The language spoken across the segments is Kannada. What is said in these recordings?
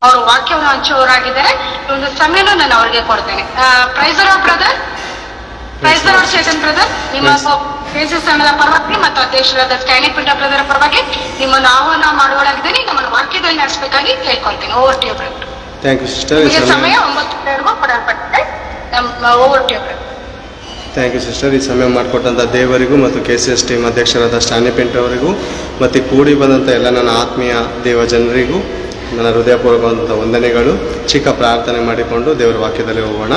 ಅವರು ವಾಕ್ಯವನ್ನು ಹಂಚುವವರಾಗಿದ್ದಾರೆ. ಈ ಒಂದು ಸಮಯನೂ ನಾನು ಅವರಿಗೆ ಕೊಡ್ತೇನೆ. Praise Lord brother, praise Lord Chetan brother, ನಿಮ್ಮ ಕೇಸಸ್ ಸಂಘದ ಪರವಾಗಿ ಮತ್ತು ಅಧ್ಯಕ್ಷರಾದ ಸ್ಟ್ಯಾನಿ ಪಿಂಡ ಬ್ರದರ್ ಪರವಾಗಿ ನಿಮ್ಮನ್ನು ಆಹ್ವಾನ ಮಾಡುವಳಾಗಿದ್ದೇನೆ. ನಮ್ಮನ್ನು ವಾಕ್ಯದಲ್ಲಿ ನಡೆಸಬೇಕಾಗಿ ಕೇಳ್ಕೊಳ್ತೀನಿ. Over to you brother. Thank you sister. ನಿಮಗೆ ಸಮಯ 9:02 ಕೊಡಲ್ಪಟ್ಟಿದೆ. Over to you brother. Thank you sister. ಈ ಸಮಯ ಮಾಡಿಕೊಟ್ಟಂಥ ದೇವರಿಗೂ ಮತ್ತು KCS ಟೀಮ್ ಅಧ್ಯಕ್ಷರಾದ ಸ್ಟ್ಯಾನಿ ಪಿಂಟ್ ಅವರಿಗೂ ಮತ್ತು ಕೂಡಿ ಬಂದಂಥ ಎಲ್ಲ ನನ್ನ ಆತ್ಮೀಯ ದೇವ ಜನರಿಗೂ ನನ್ನ ಹೃದಯಪೂರ್ವಕವಾದಂಥ ವಂದನೆಗಳು. ಚಿಕ್ಕ ಪ್ರಾರ್ಥನೆ ಮಾಡಿಕೊಂಡು ದೇವರ ವಾಕ್ಯದಲ್ಲಿ ಹೋಗೋಣ.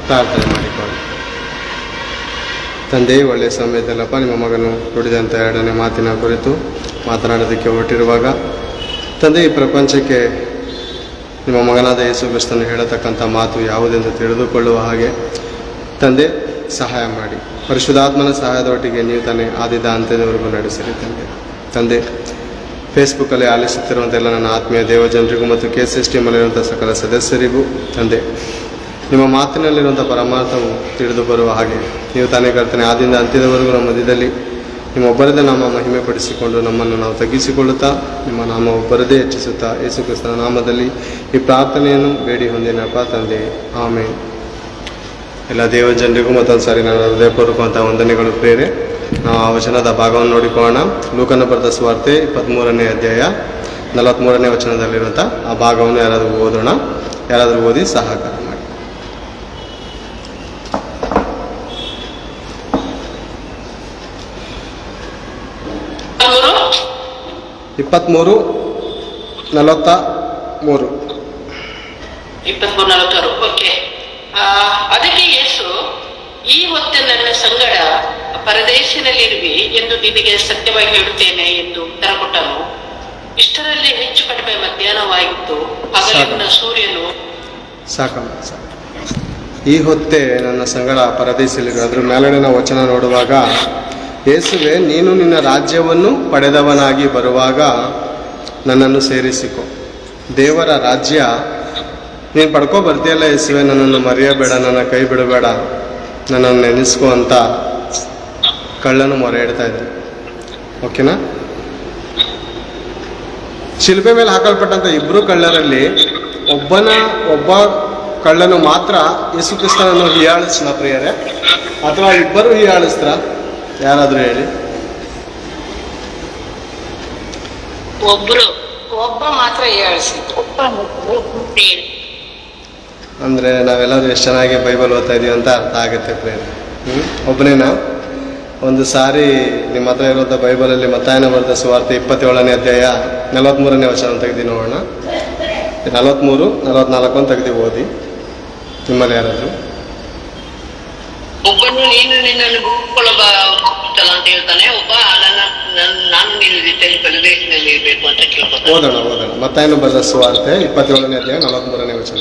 ಪ್ರಾರ್ಥನೆ ಮಾಡಿಕೊಂಡು. ತಂದೆ, ಒಳ್ಳೆಯ ಸಮಯದಲ್ಲಪ್ಪ ನಿಮ್ಮ ಮಗನು ನುಡಿದಂಥ 2ನೇ ಮಾತಿನ ಕುರಿತು ಮಾತನಾಡೋದಕ್ಕೆ ಹೊರಟಿರುವಾಗ ತಂದೆ, ಈ ಪ್ರಪಂಚಕ್ಕೆ ನಿಮ್ಮ ಮಗನಾದ ಯೇಸು ಕ್ರಿಸ್ತನು ಹೇಳತಕ್ಕಂಥ ಮಾತು ಯಾವುದೆಂದು ತಿಳಿದುಕೊಳ್ಳುವ ಹಾಗೆ ತಂದೆ ಸಹಾಯ ಮಾಡಿ. ಪರಿಶುದ್ಧಾತ್ಮನ ಸಹಾಯದೊಟ್ಟಿಗೆ ನೀವು ತಾನೇ ಆದಿದ ಅಂತ್ಯದವರೆಗೂ ನಡೆಸಿರಿ ತಂದೆ. ಫೇಸ್ಬುಕ್ಕಲ್ಲಿ ಆಲಿಸುತ್ತಿರುವಂಥ ಎಲ್ಲ ನನ್ನ ಆತ್ಮೀಯ ದೇವಜನರಿಗೂ ಮತ್ತು KCS ಟೀಮಲ್ಲಿರುವಂಥ ಸಕಲ ಸದಸ್ಯರಿಗೂ ತಂದೆ, ನಿಮ್ಮ ಮಾತಿನಲ್ಲಿರುವಂಥ ಪರಮಾರ್ಥವು ತಿಳಿದು ಬರುವ ಹಾಗೆ ನೀವು ತಾನೇ ಕರ್ತನೆ ಆದಿಂದ ಅಂತ್ಯದವರೆಗೂ ನಮ್ಮ ಮಧ್ಯದಲ್ಲಿ ನಿಮ್ಮ ಒಬ್ಬರದೇ ನಾಮ ಮಹಿಮೆ ಪಡಿಸಿಕೊಂಡು ನಮ್ಮನ್ನು ನಾವು ತಗ್ಗಿಸಿಕೊಳ್ಳುತ್ತಾ ನಿಮ್ಮ ನಾಮ ಒಬ್ಬರದೇ ಹೆಚ್ಚಿಸುತ್ತಾ ಯೇಸು ಕ್ರಿಸ್ತನ ನಾಮದಲ್ಲಿ ಈ ಪ್ರಾರ್ಥನೆಯನ್ನು ಬೇಡಿ ಹೊಂದಿನಪ್ಪ ತಂದೆ, ಆಮೇಲೆ. ಎಲ್ಲ ದೇವಜನರಿಗೂ ಮತ್ತೊಂದು ಸಾರಿ ನನ್ನ ಹೃದಯಪೂರ್ವಕವಂಥ ವಂದನೆಗಳು ಪ್ರೇರೆ. ನಾವು ಆ ವಚನದ ಭಾಗವನ್ನು ನೋಡಿಕೊಳ್ಳೋಣ. ಲೂಕನ ಬರೆದ ಸುವಾರ್ತೆ 23ನೇ ಅಧ್ಯಾಯ 43ನೇ ವಚನದಲ್ಲಿರುವಂಥ ಆ ಭಾಗವನ್ನು ಯಾರಾದರೂ ಓದೋಣ. ಯಾರಾದರೂ ಓದಿ ಸಹಕಾರ ಮಾಡಿ. 23:43. ಓಕೆ. ಅದಕ್ಕೆ ಯೇಸು, ಈ ಹೊತ್ತು ನನ್ನ ಸಂಗಡ ಪರದೇಶಿನಲ್ಲಿರುವಿ ಎಂದು ನಿನಗೆ ಸತ್ಯವಾಗಿ ಹೇಳುತ್ತೇನೆ ಎಂದು ಉತ್ತರ ಕೊಟ್ಟನು. ಇಷ್ಟರಲ್ಲಿ ಹೆಚ್ಚು ಕಡಿಮೆ ಮಧ್ಯಾಹ್ನವಾಗಿತ್ತು. ಹಗಲಿನ ಸೂರ್ಯನು ಈ ಹೊತ್ತೇ ನನ್ನ ಸಂಗಡ ಪರದೇಶಿಲಿರು. ಅದ್ರ ಮೇಲಡಿನ ವಚನ ನೋಡುವಾಗ, ಯೇಸುವೆ, ನೀನು ನಿನ್ನ ರಾಜ್ಯವನ್ನು ಪಡೆದವನಾಗಿ ಬರುವಾಗ ನನ್ನನ್ನು ಸೇರಿಸಿಕೊ. ದೇವರ ರಾಜ್ಯ ನೀನು ಪಡ್ಕೊ ಬರ್ತೀಯಲ್ಲ ಯೇಸುವೆ, ನನ್ನನ್ನು ಮರೆಯಬೇಡ, ನನ್ನ ಕೈ ಬಿಡಬೇಡ, ನನ್ನನ್ನು ನೆನೆಸ್ಕೊ ಅಂತ ಕಳ್ಳನು ಮೊರೆ ಇಡ್ತಾ ಇದ್ದಾನೆ. ಓಕೆನಾ? ಶಿಲ್ಪೆ ಮೇಲೆ ಹಾಕಲ್ಪಟ್ಟಂಥ ಇಬ್ಬರು ಕಳ್ಳರಲ್ಲಿ ಒಬ್ಬ ಕಳ್ಳನು ಮಾತ್ರ ಯೇಸು ಕ್ರಿಸ್ತನನ್ನು ಹೀಯಾಳಿಸ್ನ ಪ್ರಿಯರೇ, ಅಥವಾ ಇಬ್ಬರು ಹೀಯಾಳಿಸ್ತ್ರ? ಯಾರಾದರೂ ಹೇಳಿ. ಒಬ್ಬ ಮಾತ್ರ ಅಂದರೆ ನಾವೆಲ್ಲರೂ ಎಷ್ಟು ಚೆನ್ನಾಗಿ ಬೈಬಲ್ ಓದ್ತಾ ಇದೀವಿ ಅಂತ ಅರ್ಥ ಆಗುತ್ತೆ ಪ್ರೇರೆ. ಒಬ್ಬನೇನಾ? ಒಂದು ಸಾರಿ ನಿಮ್ಮ ಹತ್ರ ಇರುವಂಥ ಬೈಬಲಲ್ಲಿ ಮತ್ತಾಯನ ಬರೆದ ಸುವಾರ್ತೆ 27ನೇ ಅಧ್ಯಾಯ 43ನೇ ವಚನ ತೆಗೆದು ನೋಡೋಣ. 43, 44 ಅಂತ ತೆಗೆದು ಓದಿ. ನಿಮ್ಮಲ್ಲಿ ಯಾರಾದರೂ? ಒಬ್ಬನು ನೀನು ನಿನ್ನನ್ನು ಗುರುಕೊಳ್ಳಬಾರಲ್ಲ ಅಂತ ಹೇಳ್ತಾನೆ, ಒಬ್ಬ ನಾನು ನಿನ್ನ ಜೊತೆಯಲ್ಲಿ ಪರದೇಶದಲ್ಲಿ ಇರಬೇಕು ಅಂತ ಕೇಳ್ಕೊತಾನೆ. ಓದೋಣ. ಮತ್ತಾಯನ ಬರೆದ ಸುವಾರ್ತೆ 27ನೇ ಅಧ್ಯಾಯ 43ನೇ ವಚನ.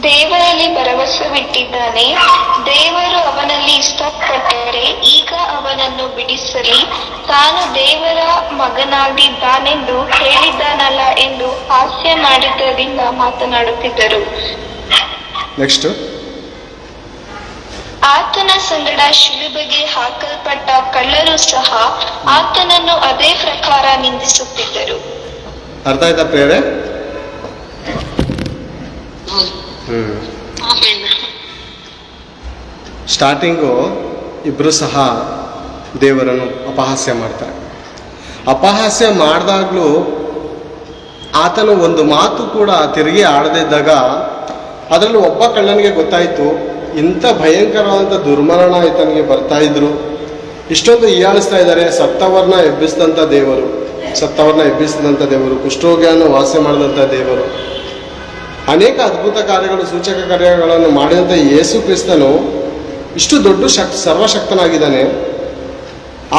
ದೇವರಲ್ಲಿ ಭರವಸವಿಟ್ಟಿದ್ದಾನೆ. ದೇವರು ಅವನಲ್ಲಿ ಇಷ್ಟಪಟ್ಟರೆ ಈಗ ಅವನನ್ನು ಬಿಡಿಸಲಿ. ತಾನು ದೇವರ ಮಗನಾಗಿದ್ದಾನೆಂದು ಹೇಳಿದ್ದಾನಲ್ಲ ಎಂದು ಹಾಸ್ಯ ಮಾಡಿದ್ದರಿಂದ ಮಾತನಾಡುತ್ತಿದ್ದರು. ನೆಕ್ಸ್ಟ್. ಆತನ ಸಂಗಡ ಶಿಲುಬೆಗೆ ಹಾಕಲ್ಪಟ್ಟ ಕಳ್ಳರು ಸಹ ಆತನನ್ನು ಅದೇ ಪ್ರಕಾರ ನಿಂದಿಸುತ್ತಿದ್ದರು. ಅರ್ಥ ಆಯ್ತಾ ಪ್ರೇರೆ? ಸ್ಟಾರ್ಟಿಂಗು ಇಬ್ಬರು ಸಹ ದೇವರನ್ನು ಅಪಹಾಸ್ಯ ಮಾಡ್ತಾರೆ. ಅಪಹಾಸ್ಯ ಮಾಡಿದಾಗಲೂ ಆತನು ಒಂದು ಮಾತು ಕೂಡ ತಿರುಗಿ ಆಡದಿದ್ದಾಗ ಅದರಲ್ಲಿ ಒಬ್ಬ ಕಳ್ಳನಿಗೆ ಗೊತ್ತಾಯಿತು, ಇಂಥ ಭಯಂಕರವಾದಂಥ ದುರ್ಮರಣ ಈತನಿಗೆ ಬರ್ತಾ ಇದ್ರು, ಇಷ್ಟೊಂದು ಹೀಯಾಳಿಸ್ತಾ ಇದ್ದಾರೆ. ಸತ್ತವರನ್ನ ಎಬ್ಬಿಸಿದಂಥ ದೇವರು, ಕುಷ್ಠರೋಗಿಯನ್ನು ವಾಸ ಮಾಡಿದಂಥ ದೇವರು, ಅನೇಕ ಅದ್ಭುತ ಕಾರ್ಯಗಳು, ಸೂಚಕ ಕಾರ್ಯಗಳನ್ನು ಮಾಡಿದಂಥ ಯೇಸು ಕ್ರಿಸ್ತನು ಇಷ್ಟು ದೊಡ್ಡ ಸರ್ವಶಕ್ತನಾಗಿದ್ದಾನೆ.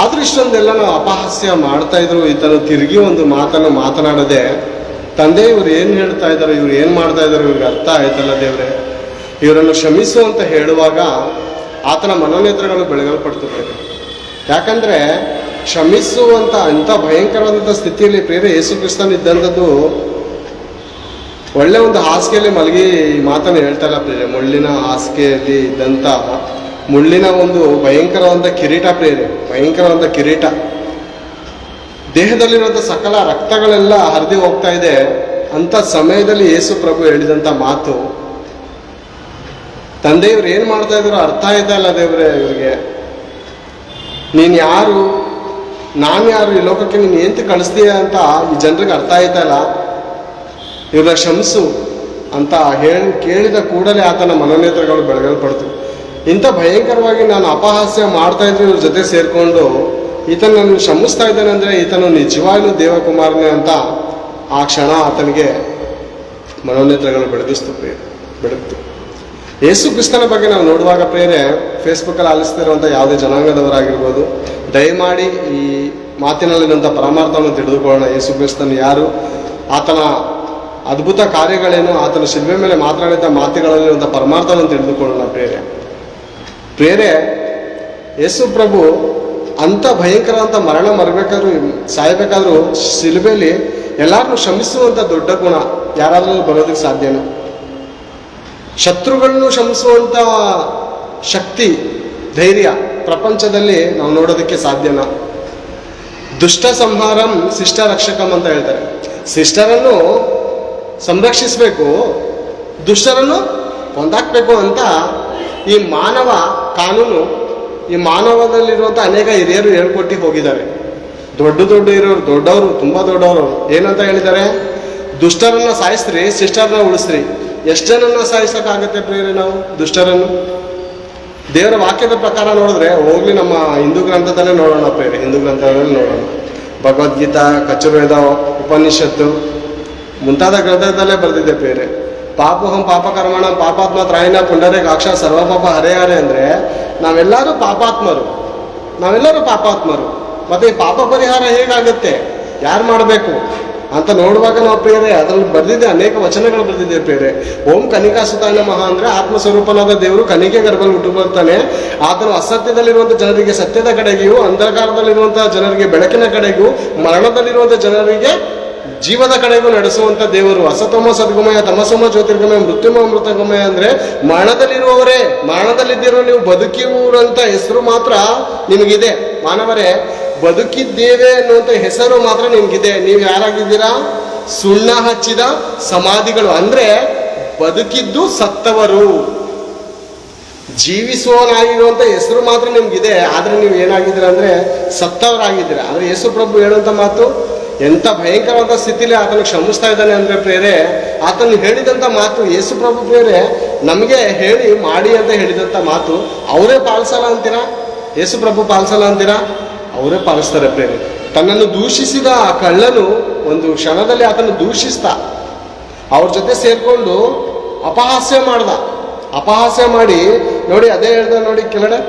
ಆದರೂ ಇಷ್ಟೊಂದೆಲ್ಲ ನಾವು ಅಪಹಾಸ್ಯ ಮಾಡ್ತಾ ಇದ್ರು. ಈತನು ತಿರುಗಿ ಒಂದು ಮಾತನ್ನು ಮಾತನಾಡದೆ, ತಂದೆ ಇವ್ರು ಏನು ಹೇಳ್ತಾ ಇದ್ದಾರೆ, ಇವ್ರು ಏನು ಮಾಡ್ತಾ ಇದ್ದಾರೆ, ಇವ್ರಿಗೆ ಅರ್ಥ ಆಯ್ತಲ್ಲ ದೇವ್ರೆ, ಇವರನ್ನು ಕ್ಷಮಿಸು ಅಂತ ಹೇಳುವಾಗ ಆತನ ಮನೋನೇತ್ರಗಳು ಬೆಳಗಲ್ಪಡ್ತದೆ. ಯಾಕಂದರೆ ಕ್ಷಮಿಸುವಂಥ ಅಂಥ ಭಯಂಕರವಾದಂಥ ಸ್ಥಿತಿಯಲ್ಲಿ ಪ್ರೇರೆ ಯೇಸು ಕ್ರಿಸ್ತನ್ ಇದ್ದಂಥದ್ದು ಒಳ್ಳೆ ಒಂದು ಹಾಸಿಗೆಯಲ್ಲಿ ಮಲಗಿ ಮಾತನ್ನು ಹೇಳ್ತಾ ಇಲ್ಲ ಪ್ರೇರೆ. ಮುಳ್ಳಿನ ಹಾಸಿಗೆಯಲ್ಲಿ ಇದ್ದಂಥ ಮುಳ್ಳಿನ ಒಂದು ಭಯಂಕರವಾದ ಕಿರೀಟ ಪ್ರೇರೆ, ಭಯಂಕರವಾದ ಕಿರೀಟ. ದೇಹದಲ್ಲಿರುವಂಥ ಸಕಲ ರಕ್ತಗಳೆಲ್ಲ ಹರಿದು ಹೋಗ್ತಾ ಇದೆ ಅಂತ ಸಮಯದಲ್ಲಿ ಯೇಸು ಪ್ರಭು ಹೇಳಿದಂಥ ಮಾತು, ತಂದೆಯವ್ರು ಏನು ಮಾಡ್ತಾ ಇದ್ರು ಅರ್ಥ ಆಯ್ತಾ ಇಲ್ಲ ದೇವ್ರೆ ಇವ್ರಿಗೆ, ನೀನು ಯಾರು, ನಾನು ಯಾರು, ಈ ಲೋಕಕ್ಕೆ ನೀನು ಏಂತ ಕಳಿಸ್ತೀಯ ಅಂತ ಈ ಜನರಿಗೆ ಅರ್ಥ ಆಯ್ತಾ ಇಲ್ಲ, ಇವ್ರನ್ನ ಕ್ಷಮಿಸು ಅಂತ ಕೇಳಿದ ಕೂಡಲೇ ಆತನ ಮನೋನೇತ್ರಗಳು ಬೆಳಗಲ್ಪಡ್ತು. ಇಂಥ ಭಯಂಕರವಾಗಿ ನಾನು ಅಪಹಾಸ್ಯ ಮಾಡ್ತಾ ಇದ್ರು ಇವ್ರ ಜೊತೆ ಸೇರಿಕೊಂಡು ಈತನ ನಾನು ಕ್ಷಮಿಸ್ತಾ ಇದ್ದಾನೆ ಅಂದರೆ ಈತನು ನಿಜವಾಗ್ಲೂ ದೇವಕುಮಾರನೇ ಅಂತ ಆ ಕ್ಷಣ ಆತನಿಗೆ ಮನೋನೇತ್ರಗಳು ಬೆಳಗ್ತು. ಯೇಸು ಕ್ರಿಸ್ತನ ಬಗ್ಗೆ ನಾವು ನೋಡುವಾಗ ಪ್ರೇರೆ ಫೇಸ್ಬುಕ್ಕಲ್ಲಿ ಆಲಿಸ್ತಿರುವಂಥ ಯಾವುದೇ ಜನಾಂಗದವರಾಗಿರ್ಬೋದು, ದಯಮಾಡಿ ಈ ಮಾತಿನಲ್ಲಿರುವಂಥ ಪರಮಾರ್ಥವನ್ನು ತಿಳಿದುಕೊಳ್ಳೋಣ. ಯೇಸು ಕ್ರಿಸ್ತನು ಯಾರು, ಆತನ ಅದ್ಭುತ ಕಾರ್ಯಗಳೇನು, ಆತನ ಶಿಲ್ಬೆ ಮೇಲೆ ಮಾತನಾಡಿದ ಮಾತುಗಳಲ್ಲಿರುವಂಥ ಪರಮಾರ್ಥವನ್ನು ತಿಳಿದುಕೊಳ್ಳೋಣ ಪ್ರೇರೆ. ಯೇಸು ಪ್ರಭು ಅಂಥ ಭಯಂಕರ ಅಂತ ಮರಬೇಕಾದ್ರೂ ಸಾಯಬೇಕಾದ್ರೂ ಶಿಲ್ಬೆಯಲ್ಲಿ ಎಲ್ಲರನ್ನೂ ಕ್ಷಮಿಸುವಂಥ ದೊಡ್ಡ ಗುಣ ಯಾರಾದ್ರೂ ಬರೋದಕ್ಕೆ ಸಾಧ್ಯನೋ? ಶತ್ರುಗಳನ್ನು ಕ್ಷಮಿಸುವಂಥ ಶಕ್ತಿ, ಧೈರ್ಯ ಪ್ರಪಂಚದಲ್ಲಿ ನಾವು ನೋಡೋದಕ್ಕೆ ಸಾಧ್ಯನಾ? ದುಷ್ಟ ಸಂಹಾರಂ ಶಿಷ್ಟ ರಕ್ಷಕಂ ಅಂತ ಹೇಳ್ತಾರೆ. ಶಿಷ್ಟರನ್ನು ಸಂರಕ್ಷಿಸಬೇಕು, ದುಷ್ಟರನ್ನು ಕೊಂದಾಕ್ಬೇಕು ಅಂತ ಈ ಮಾನವ ಕಾನೂನು, ಈ ಮಾನವದಲ್ಲಿರುವಂಥ ಅನೇಕ ಹಿರಿಯರು ಹೇಳ್ಕೊಟ್ಟು ಹೋಗಿದ್ದಾರೆ. ದೊಡ್ಡ ಇರೋರು, ದೊಡ್ಡವರು, ತುಂಬ ದೊಡ್ಡವರು ಏನಂತ ಹೇಳಿದ್ದಾರೆ? ದುಷ್ಟರನ್ನು ಸಾಯಿಸ್ರಿ, ಶಿಷ್ಟರನ್ನ ಉಳಿಸ್ರಿ. ಎಷ್ಟು ಜನನ್ನ ಸಾಯಿಸೋಕ್ಕಾಗತ್ತೆ ಪ್ರೇರೆ ನಾವು ದುಷ್ಟರನ್ನು? ದೇವರ ವಾಕ್ಯದ ಪ್ರಕಾರ ನೋಡಿದ್ರೆ ಹೋಗ್ಲಿ ನಮ್ಮ ಹಿಂದೂ ಗ್ರಂಥದಲ್ಲೇ ನೋಡೋಣ ಪ್ರೇರೆ, ಹಿಂದೂ ಗ್ರಂಥದಲ್ಲಿ ನೋಡೋಣ. ಭಗವದ್ಗೀತಾ, ಕಚುರ್ವೇದ, ಉಪನಿಷತ್ತು ಮುಂತಾದ ಗ್ರಂಥದಲ್ಲೇ ಬರೆದಿದೆ ಪ್ರೇರೆ. ಪಾಪೋಹಂ ಪಾಪಕರ್ಮಣ ಪಾಪಾತ್ಮ ತ್ರಾಯಿನ ಪುಂಡರೇ ಕಾಕ್ಷ ಸರ್ವಪಾಪ ಹರೇ ಅಂದರೆ ನಾವೆಲ್ಲರೂ ಪಾಪಾತ್ಮರು. ಮತ್ತು ಈ ಪಾಪ ಪರಿಹಾರ ಹೇಗಾಗುತ್ತೆ, ಯಾರು ಮಾಡಬೇಕು ಅಂತ ನೋಡುವಾಗ ನಾವು ಪ್ರೇರೆ ಅದರಲ್ಲಿ ಬರೆದಿದೆ, ಅನೇಕ ವಚನಗಳು ಬರೆದಿದೆ ಪ್ರೇರೆ. ಓಂ ಕನಿಕಾಸುತಾಯ ನಮಃ ಅಂದರೆ ಆತ್ಮಸ್ವರೂಪನಾದ ದೇವರು ಕನಿಕೆ ಗರ್ಭದಲ್ಲಿ ಹುಟ್ಟು ಬರ್ತಾನೆ. ಆತನು ಅಸತ್ಯದಲ್ಲಿರುವಂಥ ಜನರಿಗೆ ಸತ್ಯದ ಕಡೆಗೂ, ಅಂಧಕಾರದಲ್ಲಿರುವಂಥ ಜನರಿಗೆ ಬೆಳಕಿನ ಕಡೆಗೂ, ಮರಣದಲ್ಲಿರುವಂಥ ಜನರಿಗೆ ಜೀವದ ಕಡೆಗೂ ನಡೆಸುವಂಥ ದೇವರು. ಅಸತೋಮ ಸದ್ಗಮಯ, ತಮಸೋಮ ಜ್ಯೋತಿರ್ಗಮಯ, ಮೃತ್ಯುಮ ಅಮೃತಗಮಯ ಅಂದರೆ ಮರಣದಲ್ಲಿರುವವರೇ, ಮರಣದಲ್ಲಿದ್ದಿರೋ ನೀವು ಬದುಕಿರುವಂಥ ಹೆಸರು ಮಾತ್ರ ನಿಮಗಿದೆ. ಮಾನವರೇ, ಬದುಕಿದ್ದೇವೆ ಅನ್ನುವಂಥ ಹೆಸರು ಮಾತ್ರ ನಿಮ್ಗಿದೆ. ನೀವು ಯಾರಾಗಿದ್ದೀರಾ? ಸುಣ್ಣ ಹಚ್ಚಿದ ಸಮಾಧಿಗಳು. ಅಂದ್ರೆ ಬದುಕಿದ್ದು ಸತ್ತವರು, ಜೀವಿಸುವವನಾಗಿರುವಂಥ ಹೆಸರು ಮಾತ್ರ ನಿಮ್ಗಿದೆ. ಆದ್ರೆ ನೀವು ಏನಾಗಿದ್ದೀರಾ ಅಂದ್ರೆ ಸತ್ತವರಾಗಿದ್ದೀರಾ. ಅಂದ್ರೆ ಯೇಸು ಪ್ರಭು ಹೇಳುವಂಥ ಮಾತು ಎಂಥ ಭಯಂಕರವಾದ ಸ್ಥಿತಿಲಿ ಆತನ ಕ್ಷಮಿಸ್ತಾ ಇದ್ದಾನೆ ಅಂದ್ರೆ ಪ್ರೇರೆ, ಆತನು ಹೇಳಿದಂಥ ಮಾತು ಯೇಸು ಪ್ರಭು ಪ್ರೇರೆ ನಮಗೆ ಹೇಳಿ ಮಾಡಿ ಅಂತ ಹೇಳಿದಂಥ ಮಾತು ಅವರೇ ಪಾಲಿಸಲ್ಲ ಅಂತೀರಾ? ಯೇಸು ಪ್ರಭು ಪಾಲಿಸಲ್ಲ ಅಂತೀರಾ? ಅವರೇ ಪಾಲಿಸ್ತಾರೆ ಪ್ರೇರೆ. ತನ್ನನ್ನು ದೂಷಿಸಿದ ಆ ಕಳ್ಳನು ಒಂದು ಕ್ಷಣದಲ್ಲಿ ಆತನು ದೂಷಿಸ್ತಾ ಅವ್ರ ಜೊತೆ ಸೇರ್ಕೊಂಡು ಅಪಹಾಸ್ಯ ಮಾಡಿ ನೋಡಿ, ಅದೇ ಹೇಳ್ದ ನೋಡಿ ಕೆಳಗಡೆ,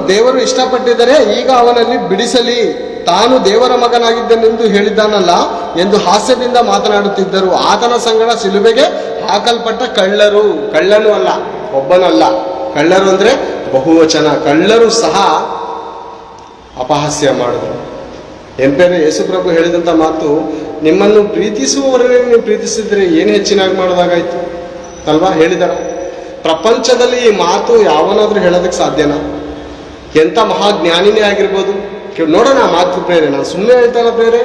ದೇವರು ಇಷ್ಟಪಟ್ಟಿದ್ದರೆ ಈಗ ಅವನಲ್ಲಿ ಬಿಡಿಸಲಿ, ತಾನು ದೇವರ ಮಗನಾಗಿದ್ದನೆಂದು ಹೇಳಿದ್ದಾನಲ್ಲ ಎಂದು ಹಾಸ್ಯದಿಂದ ಮಾತನಾಡುತ್ತಿದ್ದರು. ಆತನ ಸಂಗಡ ಶಿಲುಬೆಗೆ ಹಾಕಲ್ಪಟ್ಟ ಕಳ್ಳನು ಅಲ್ಲ, ಒಬ್ಬನಲ್ಲ. ಕಳ್ಳರು ಅಂದ್ರೆ ಬಹುವಚನ. ಕಳ್ಳರು ಸಹ ಅಪಹಾಸ್ಯ ಮಾಡಿದ್ರು. ಎಂಪೇರೆ ಯೇಸು ಪ್ರಭು ಹೇಳಿದಂಥ ಮಾತು, ನಿಮ್ಮನ್ನು ಪ್ರೀತಿಸುವವರನ್ನೇ ನೀವು ಪ್ರೀತಿಸಿದ್ರೆ ಏನು ಹೆಚ್ಚಿನಾಗಿ ಮಾಡೋದಾಗಾಯ್ತು ಅಲ್ವಾ? ಹೇಳಿದಾರ. ಪ್ರಪಂಚದಲ್ಲಿ ಈ ಮಾತು ಯಾವನಾದ್ರೂ ಹೇಳೋದಕ್ಕೆ ಸಾಧ್ಯನಾ? ಎಂಥ ಮಹಾಜ್ಞಾನಿನೇ ಆಗಿರ್ಬೋದು. ನೋಡೋಣ ಆ ಮಾತು ಪ್ರೇರೆ, ನಾನು ಸುಮ್ಮನೆ ಹೇಳ್ತಾ ಇಲ್ಲ ಪ್ರೇರೆ,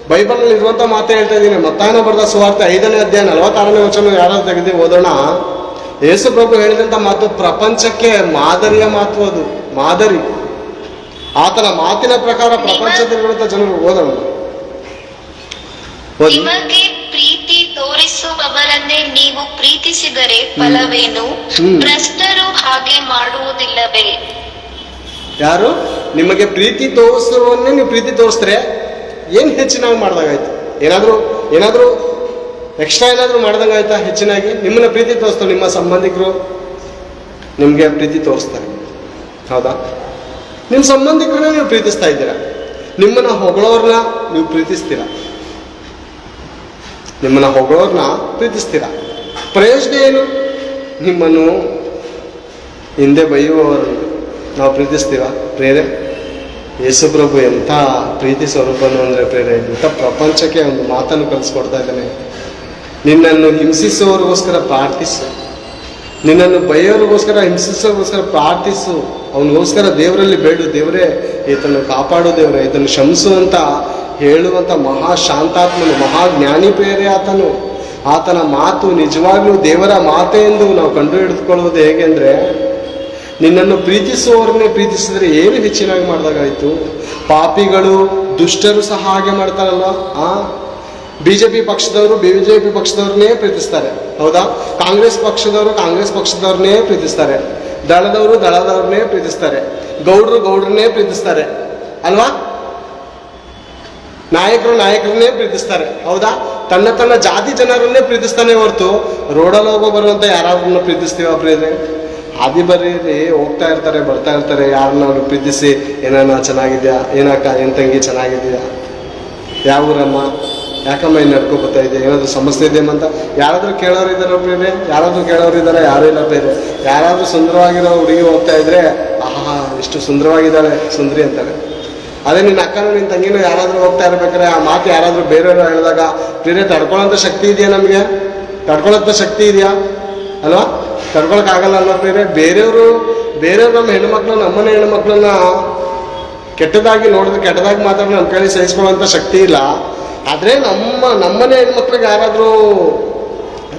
ಬೈಬಲ್ನಲ್ಲಿ ಇರುವಂಥ ಮಾತೇ ಹೇಳ್ತಾ ಇದ್ದೀನಿ. ಮತ್ತಾಯನ ಬರೆದ ಸುವಾರ್ತೆ 5ನೇ ಅಧ್ಯಾಯ 46ನೇ ವಚನ ಯಾರಾದ್ರೂ ತೆಗೆದು ಓದೋಣ. ಯೇಸು ಪ್ರಭು ಹೇಳಿದಂಥ ಮಾತು ಪ್ರಪಂಚಕ್ಕೆ ಮಾದರಿಯ ಮಾತು, ಅದು ಮಾದರಿ. ಆತನ ಮಾತಿನ ಪ್ರಕಾರ ಪ್ರಪಂಚದಲ್ಲಿರುವಂಥ ಜನರು ಓದೋಣ. ನಿಮಗೆ ಪ್ರೀತಿ ತೋರಿಸುವವರನ್ನೇ ನೀವು ಪ್ರೀತಿಸಿದರೆ ಫಲವೇನು? ಭ್ರಷ್ಟರು ಹಾಗೆ ಮಾಡುವುದಿಲ್ಲವೇ? ಯಾರು ನಿಮಗೆ ಪ್ರೀತಿ ತೋರಿಸುವವನ್ನೇ ನೀವು ಪ್ರೀತಿ ತೋರಿಸಿದ್ರೆ ಏನು ಹೆಚ್ಚಿನಾಗಿ ಮಾಡ್ದಂಗಾಯ್ತು? ಏನಾದರೂ ಎಕ್ಸ್ಟ್ರಾ ಏನಾದರೂ ಮಾಡ್ದಂಗಾಯ್ತಾ? ಹೆಚ್ಚಿನಾಗಿ ನಿಮ್ಮನ್ನ ಪ್ರೀತಿ ತೋರಿಸ್ತಾರೆ ನಿಮ್ಮ ಸಂಬಂಧಿಕರು, ನಿಮಗೆ ಪ್ರೀತಿ ತೋರಿಸ್ತಾರೆ, ಹೌದಾ? ನಿಮ್ಮ ಸಂಬಂಧಿಕರನ್ನ ನೀವು ಪ್ರೀತಿಸ್ತಾ ಇದ್ದೀರಾ, ನಿಮ್ಮನ್ನ ಹೊಗಳೋರ್ನ ನೀವು ಪ್ರೀತಿಸ್ತೀರಾ, ಪ್ರಯೋಜನ ಏನು? ನಿಮ್ಮನ್ನು ಹಿಂದೆ ಬೈಯುವವರನ್ನು ನಾವು ಪ್ರೀತಿಸ್ತೀರಾ ಪ್ರೇರೆ? ಯೇಸು ಪ್ರಭು ಎಂಥ ಪ್ರೀತಿ ಸ್ವರೂಪನು ಅಂದರೆ ಪ್ರೇರೆ, ಇಂಥ ಪ್ರಪಂಚಕ್ಕೆ ಒಂದು ಮಾತನ್ನು ಕಲಿಸ್ಕೊಡ್ತಾ ಇದ್ದಾನೆ. ನಿನ್ನನ್ನು ಹಿಂಸಿಸುವವರಿಗೋಸ್ಕರ ಪ್ರಾರ್ಥಿಸು, ನಿನ್ನನ್ನು ಬೈಯೋರಿಗೋಸ್ಕರ ಹಿಂಸಿಸೋರಿಗೋಸ್ಕರ ಪ್ರಾರ್ಥಿಸು, ಅವನಿಗೋಸ್ಕರ ದೇವರಲ್ಲಿ ಬೇಡು, ದೇವರೇ ಈತನ್ನು ಕಾಪಾಡು, ದೇವರೇ ಈತನ್ನು ಕ್ಷಮಿಸು ಅಂತ ಹೇಳುವಂಥ ಮಹಾ ಶಾಂತಾತ್ಮನು, ಮಹಾಜ್ಞಾನಿ ಪ್ರೇರೆ ಆತನು. ಆತನ ಮಾತು ನಿಜವಾಗ್ಲೂ ದೇವರ ಮಾತೆ ಎಂದು ನಾವು ಕಂಡು ಹಿಡಿದುಕೊಳ್ಳುವುದು ಹೇಗೆ ಅಂದರೆ, ನಿನ್ನನ್ನು ಪ್ರೀತಿಸುವವರನ್ನೇ ಪ್ರೀತಿಸಿದ್ರೆ ಏನು ಹೆಚ್ಚಿನಾಗಿ ಮಾಡಿದಾಗಾಯಿತು. ಪಾಪಿಗಳು ದುಷ್ಟರು ಸಹ ಹಾಗೆ ಮಾಡ್ತಾರಲ್ಲ. BJP ಪಕ್ಷದವರು BJP ಪಕ್ಷದವ್ರನ್ನೇ ಪ್ರೀತಿಸ್ತಾರೆ, ಹೌದಾ? ಕಾಂಗ್ರೆಸ್ ಪಕ್ಷದವ್ರನ್ನೇ ಪ್ರೀತಿಸ್ತಾರೆ, ದಳದವ್ರನ್ನೇ ಪ್ರೀತಿಸ್ತಾರೆ, ಗೌಡ್ರನ್ನೇ ಪ್ರೀತಿಸ್ತಾರೆ ಅಲ್ವಾ? ನಾಯಕರನ್ನೇ ಪ್ರೀತಿಸ್ತಾರೆ, ಹೌದಾ? ತನ್ನ ಜಾತಿ ಜನರನ್ನೇ ಪ್ರೀತಿಸ್ತಾನೆ ಹೊರತು ರೋಡಲ್ಲಿ ಬರುವಂತ ಯಾರಾದ್ರನ್ನ ಪ್ರೀತಿಸ್ತೀವ ಪ್ರೇರೆ? ಹಾದಿ ಬರೀರಿ ಹೋಗ್ತಾ ಇರ್ತಾರೆ, ಬರ್ತಾ ಇರ್ತಾರೆ, ಯಾರನ್ನ ಅವ್ರು ಪ್ರೀತಿಸಿ ಏನಾನ ಚೆನ್ನಾಗಿದ್ಯಾ, ಏನಕ್ಕ ಏನ್ ತಂಗಿ ಚೆನ್ನಾಗಿದ್ಯಾ, ಯಾವ ಊರಮ್ಮ, ಯಾಕಮ್ಮ ಇನ್ನು ನಡ್ಕೊ ಬರ್ತಾ ಇದೆ, ಏನಾದ್ರು ಸಮಸ್ಯೆ ಇದೆಯಮ್ಮ ಅಂತ ಯಾರಾದ್ರೂ ಕೇಳೋರು ಇದ್ದಾರೋ ಪ್ರೇರೆ? ಯಾರೂ ಇಲ್ಲ ಪ್ರೇರೆ. ಯಾರಾದ್ರೂ ಸುಂದರವಾಗಿರೋ ಹುಡುಗಿ ಹೋಗ್ತಾ ಇದ್ರೆ ಆಹಾ ಎಷ್ಟು ಸುಂದರವಾಗಿದ್ದಾಳೆ ಸುಂದರಿ ಅಂತಾರೆ. ಅದೇ ನಿನ್ನ ಅಕ್ಕನೂ ನಿನ್ನ ತಂಗಿನೂ ಯಾರಾದ್ರೂ ಹೋಗ್ತಾ ಇರ್ಬೇಕಾದ್ರೆ ಆ ಮಾತು ಯಾರಾದ್ರೂ ಬೇರೆಯವರು ಹೇಳಿದಾಗ ಪ್ರೇರೆ ತಡ್ಕೊಳ್ಳೋಂಥ ಶಕ್ತಿ ಇದೆಯಾ? ನಮಗೆ ತಡ್ಕೊಳ್ಳೋಂಥ ಶಕ್ತಿ ಇದೆಯಾ ಅಲ್ವಾ? ತಡ್ಕೊಳಕ್ಕಾಗಲ್ಲ ಅಲ್ವಾ ಪ್ರೇರೆ? ಬೇರೆಯವರು ನಮ್ಮ ಹೆಣ್ಮಕ್ಳು, ನಮ್ಮನೆ ಹೆಣ್ಮಕ್ಳನ್ನ ಕೆಟ್ಟದಾಗಿ ನೋಡಿದ್ರೆ, ಕೆಟ್ಟದಾಗಿ ಮಾತಾಡಿದ್ರೆ ನಮ್ಮ ಕೈಲಿ ಸಹಿಸ್ಕೊಳ್ಳೋಂಥ ಶಕ್ತಿ ಇಲ್ಲ. ಆದರೆ ನಮ್ಮನೆ ಹೆಣ್ಮಕ್ಳಿಗೆ ಯಾರಾದರೂ